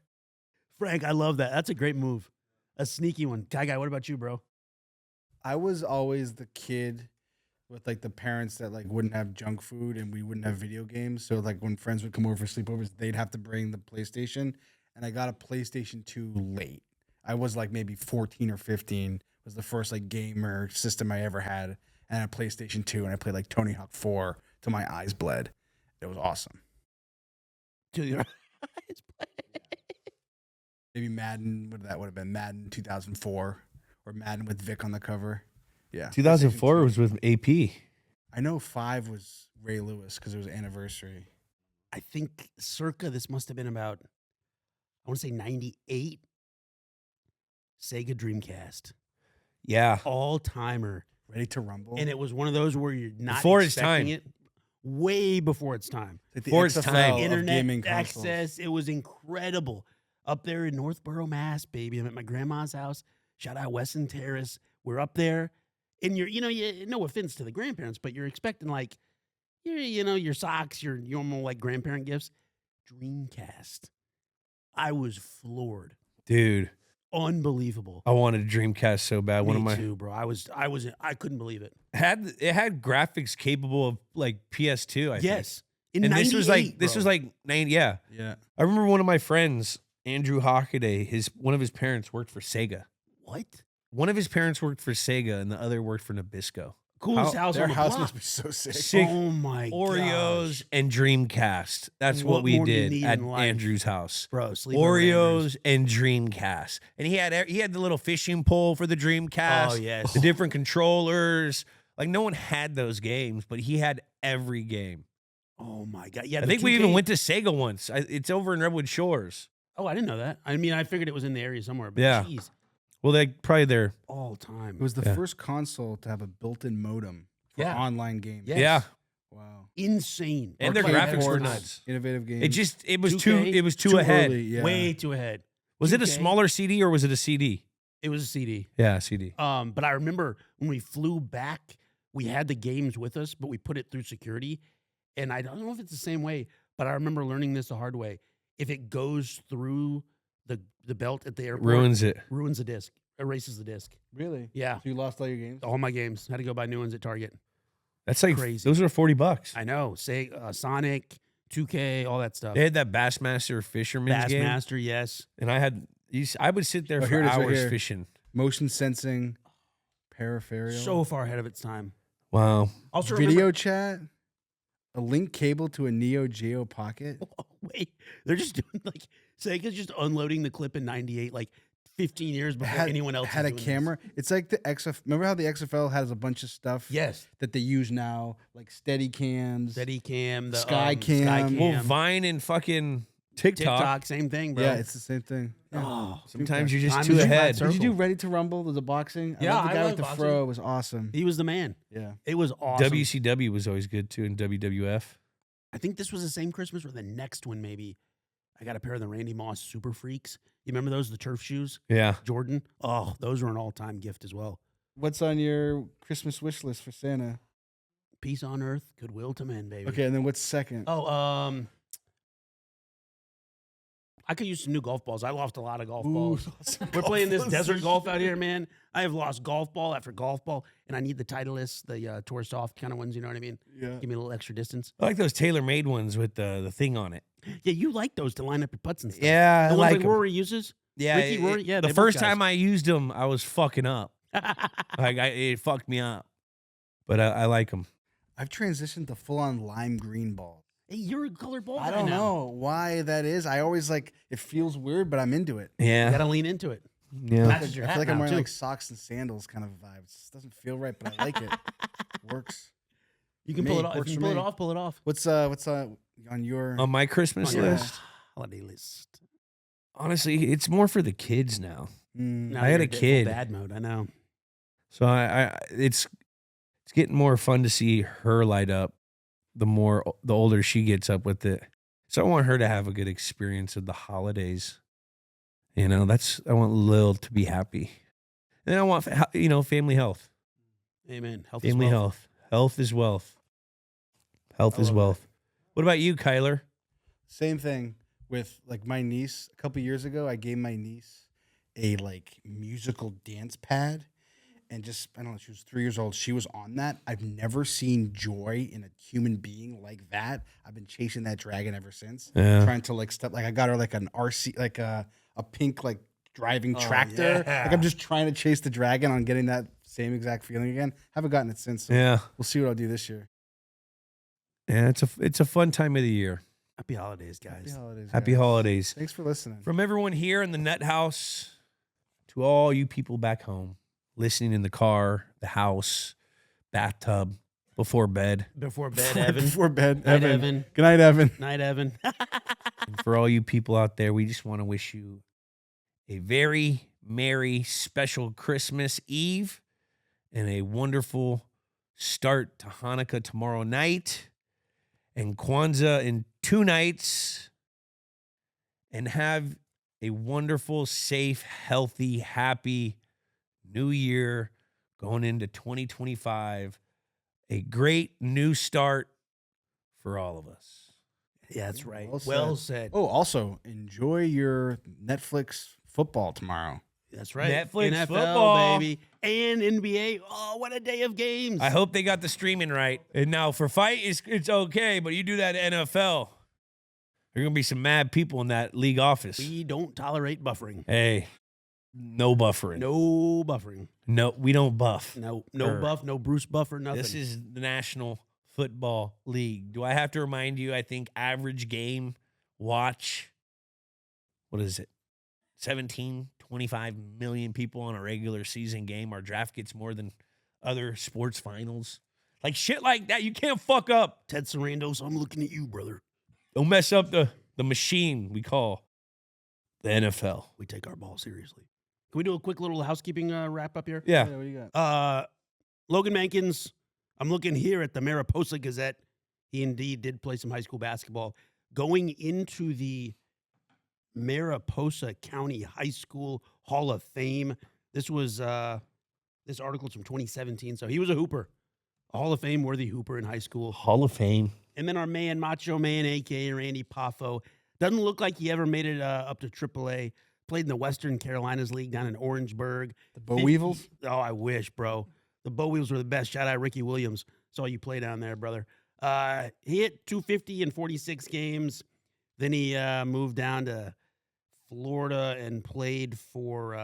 Frank, I love that. That's a great move. A sneaky one. Ty Guy, what about you, bro? I was always the kid with like the parents that like wouldn't have junk food and we wouldn't have video games. So like when friends would come over for sleepovers, they'd have to bring the PlayStation. And I got a PlayStation 2 late. I was like maybe 14 or 15 was the first like gamer system I ever had. And a PlayStation 2 and I played like Tony Hawk 4 till my eyes bled. It was awesome. Till your eyes bled. Maybe Madden. Would have been Madden 2004 or Madden with Vic on the cover. Yeah. 2004 was with AP. I know 5 was Ray Lewis because it was anniversary. I think circa this must have been about, I want to say 98. Sega Dreamcast. Yeah. All-timer. Ready to rumble. And it was one of those where you're not Before its expecting time. it. Way before its time. Like the Before its XFL time. of Internet gaming consoles. access. It was incredible. Up there in Northborough, Mass, baby. I'm at my grandma's house. Shout out Wesson Terrace. We're up there. And no offense to the grandparents, but you're expecting like, your socks, your normal like grandparent gifts. Dreamcast. I was floored. Dude. Unbelievable. I wanted a Dreamcast so bad. Me too, bro. I couldn't believe it. It had graphics capable of like PS2, I think. Yes. In And this was like 98, 90, yeah. Yeah. I remember one of my friends, Andrew Hockaday, one of his parents worked for Sega. What? One of his parents worked for Sega and the other worked for Nabisco. Coolest house Their on the house block. must be so sick. Oh my Oreos gosh. and Dreamcast. That's what What we more do you did need at in life? Andrew's house. Bro, sleeping with Rangers. Oreos and Dreamcast. And he had the little fishing pole for the Dreamcast. Oh, yes. The different controllers. Like no one had those games, but he had every game. Oh my God. Yeah, I the think we 2K even went to Sega once. It's over in Redwood Shores. Oh, I didn't know that. I mean, I figured it was in the area somewhere, but Yeah. geez. Well, they probably there. All time. It was the Yeah. first console to have a built-in modem for Yeah. online games. Yes. Yeah. Wow. Insane. And their Arcade graphics were ports, nuts. Innovative games. It was 2K, too ahead. early, yeah. Way too ahead. Was it a 2K. smaller CD or was it a CD? It was a CD. Yeah, CD. But I remember when we flew back, we had the games with us, but we put it through security. And I don't know if it's the same way, but I remember learning this the hard way. If it goes through the belt at the airport, Ruins it. ruins the disc, erases the disc. Really? Yeah. So you lost all your games? All my games. Had to go buy new ones at Target. That's like Crazy. Those are $40. I know. Say Sonic, 2K, all that stuff. They had that Bassmaster Fisherman's game. Bassmaster, yes. And I would sit there Oh, for here it is right hours here. fishing. Motion sensing, peripheral. So far ahead of its time. Wow. Also, Video chat, a link cable to a Neo Geo Pocket. Oh, wait, they're just doing like Sega's just unloading the clip in '98, like 15 years before anyone else had is a doing camera. It's like the XFL. Remember how the XFL has a bunch of stuff? Yes. That they use now, like steady cams, Steadicam, the Sky Cam. Well, Vine and fucking TikTok. same thing, bro. Yeah, it's the same thing. Oh, Sometimes you're just Time too is a flat ahead. circle. Did you do Ready to Rumble? Was it boxing? Yeah, I love the I guy like with the boxing. fro. It was awesome. He was the man. Yeah. It was awesome. WCW was always good too, and WWF. I think this was the same Christmas or the next one, maybe. I got a pair of the Randy Moss Super Freaks. You remember those, the turf shoes? Yeah. Jordan? Oh, those were an all-time gift as well. What's on your Christmas wish list for Santa? Peace on earth, goodwill to men, baby. Okay, and then what's second? Oh, I could use some new golf balls. I lost a lot of golf balls. We're playing this desert golf out here, man. I have lost golf ball after golf ball, and I need the Titleist, the Tour Soft kind of ones. You know what I mean? Yeah. Give me a little extra distance. I like those tailor-made ones with the thing on it. Yeah, you like those to line up your putts and stuff. Yeah, the I ones like like 'em. Rory uses. Yeah, Ricky, Rory. Yeah, the they're both first guys. time I used them, I was fucking up. It fucked me up. But I like them. I've transitioned to full-on lime green ball. Hey, you're a colored ball I guy don't now. know why that is. I always like it feels weird, but I'm into it. Yeah. You gotta lean into it. Yeah. Matches your I hat feel like I'm now, wearing too. like socks and sandals kind of vibe. It just doesn't feel right, but I like it. Works. You can Me, pull it off. If works you for pull it me. off, pull it off. What's on your On my Christmas On your list, holiday list. honestly, it's more for the kids now. Now I had you're a in full kid. Dad mode. I know. So it's getting more fun to see her light up the older she gets up with it. So I want her to have a good experience of the holidays. You know, I want Lil to be happy. And I want, family health. Amen. Health Family is wealth. health. Health is wealth. Health is wealth. What about you, Kyler? Same thing with like my niece. A couple years ago, I gave my niece a like musical dance pad, and just I don't know. She was 3 years old. She was on that. I've never seen joy in a human being like that. I've been chasing that dragon ever since. Yeah. Trying to like step. Like I got her like an RC, like a pink like driving Oh, tractor. yeah. Like I'm just trying to chase the dragon on getting that same exact feeling again. Haven't gotten it since. So Yeah. we'll see what I'll do this year. Yeah, it's a fun time of the year. Happy holidays, guys. Happy holidays. Happy guys. holidays. Thanks for listening. From everyone here in the Nut House to all you people back home, listening in the car, the house, bathtub, before bed. Before bed, Evan. Before bed, Night, Evan. Evan. Good night, Evan. Night, Evan. And for all you people out there, we just want to wish you a very merry, special Christmas Eve and a wonderful start to Hanukkah tomorrow night and Kwanzaa in 2 nights. And have a wonderful, safe, healthy, happy new year going into 2025. A great new start for all of us. Yeah, that's right. Well Well said. said. Oh, also, enjoy your Netflix football tomorrow. That's right. Netflix NFL, football. baby. And NBA. Oh, what a day of games. I hope they got the streaming right. And now for fight, it's okay, but you do that NFL, there are going to be some mad people in that league office. We don't tolerate buffering. Hey, no buffering. No buffering. No, we don't buff. No Or- buff, no Bruce Buffer, nothing. This is the National Football League. Do I have to remind you? I think average game watch, what is it? 17, 25 million people on a regular season game. Our draft gets more than other sports finals. Like shit like that, you can't fuck up. Ted Sarandos, I'm looking at you, brother. Don't mess up the machine we call the NFL. We take our ball seriously. Can we do a quick little housekeeping wrap up here? Yeah. What do you got? Logan Mankins, I'm looking here at the Mariposa Gazette. He indeed did play some high school basketball. Going into the Mariposa County High School Hall of Fame. This was this article's from 2017. So he was a hooper, a Hall of Fame worthy hooper in high school. Hall of Fame. And then our man, Macho Man, a.k.a. Randy Poffo, doesn't look like he ever made it up to AAA. Played in the Western Carolinas League down in Orangeburg. The Bow Weevils? Oh, I wish, bro. The Bow Weevils were the best. Shout out Ricky Williams. Saw you play down there, brother. He hit 250 in 46 games. Then he moved down to Florida and played for,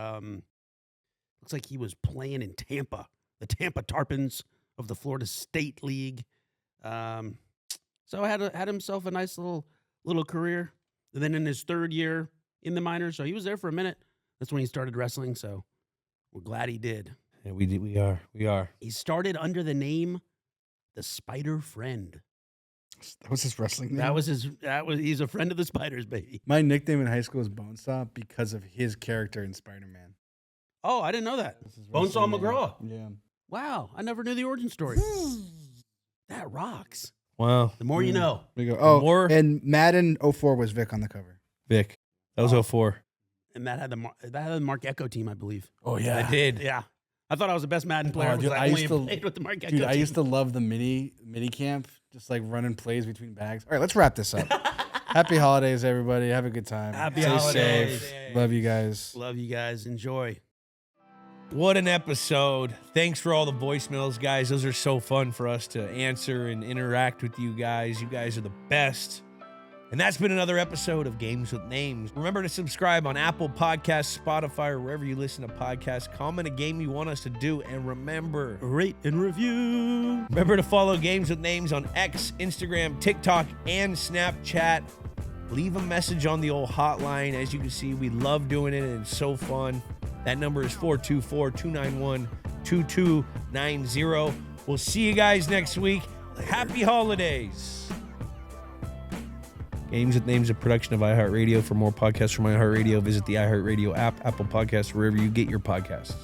looks like he was playing in Tampa, the Tampa Tarpons of the Florida State League. So had himself a nice little career. And then in his 3rd year in the minors, so he was there for a minute. That's when he started wrestling. So we're glad he did. Yeah, we are. He started under the name the Spider Friend. That was his wrestling name? He's a friend of the Spiders, baby. My nickname in high school was Bonesaw because of his character in Spider-Man. Oh, I didn't know that. Bonesaw wrestling name. McGraw. Yeah. Wow, I never knew the origin story. That rocks. Wow. The more you know. There you go. Oh, More- and Madden 04 was Vic on the cover. Vic. That was 04. And that had the Mark Echo team, I believe. Oh, I did. Yeah. I thought I was the best Madden player because I only played with the Mark Echo Dude, team. I used to love the mini camp, just like running plays between bags. All right, let's wrap this up. Happy holidays, everybody. Have a good time. Happy Stay holidays. safe. Love you guys. Love you guys. Enjoy. What an episode. Thanks for all the voicemails, guys. Those are so fun for us to answer and interact with you guys. You guys are the best. And that's been another episode of Games with Names. Remember to subscribe on Apple Podcasts, Spotify, or wherever you listen to podcasts. Comment a game you want us to do. And remember, rate and review. Remember to follow Games with Names on X, Instagram, TikTok, and Snapchat. Leave a message on the old hotline. As you can see, we love doing it, and it's so fun. That number is 424-291-2290. We'll see you guys next week. Happy holidays. Games with Names, a production of iHeartRadio. For more podcasts from iHeartRadio, visit the iHeartRadio app, Apple Podcasts, wherever you get your podcasts.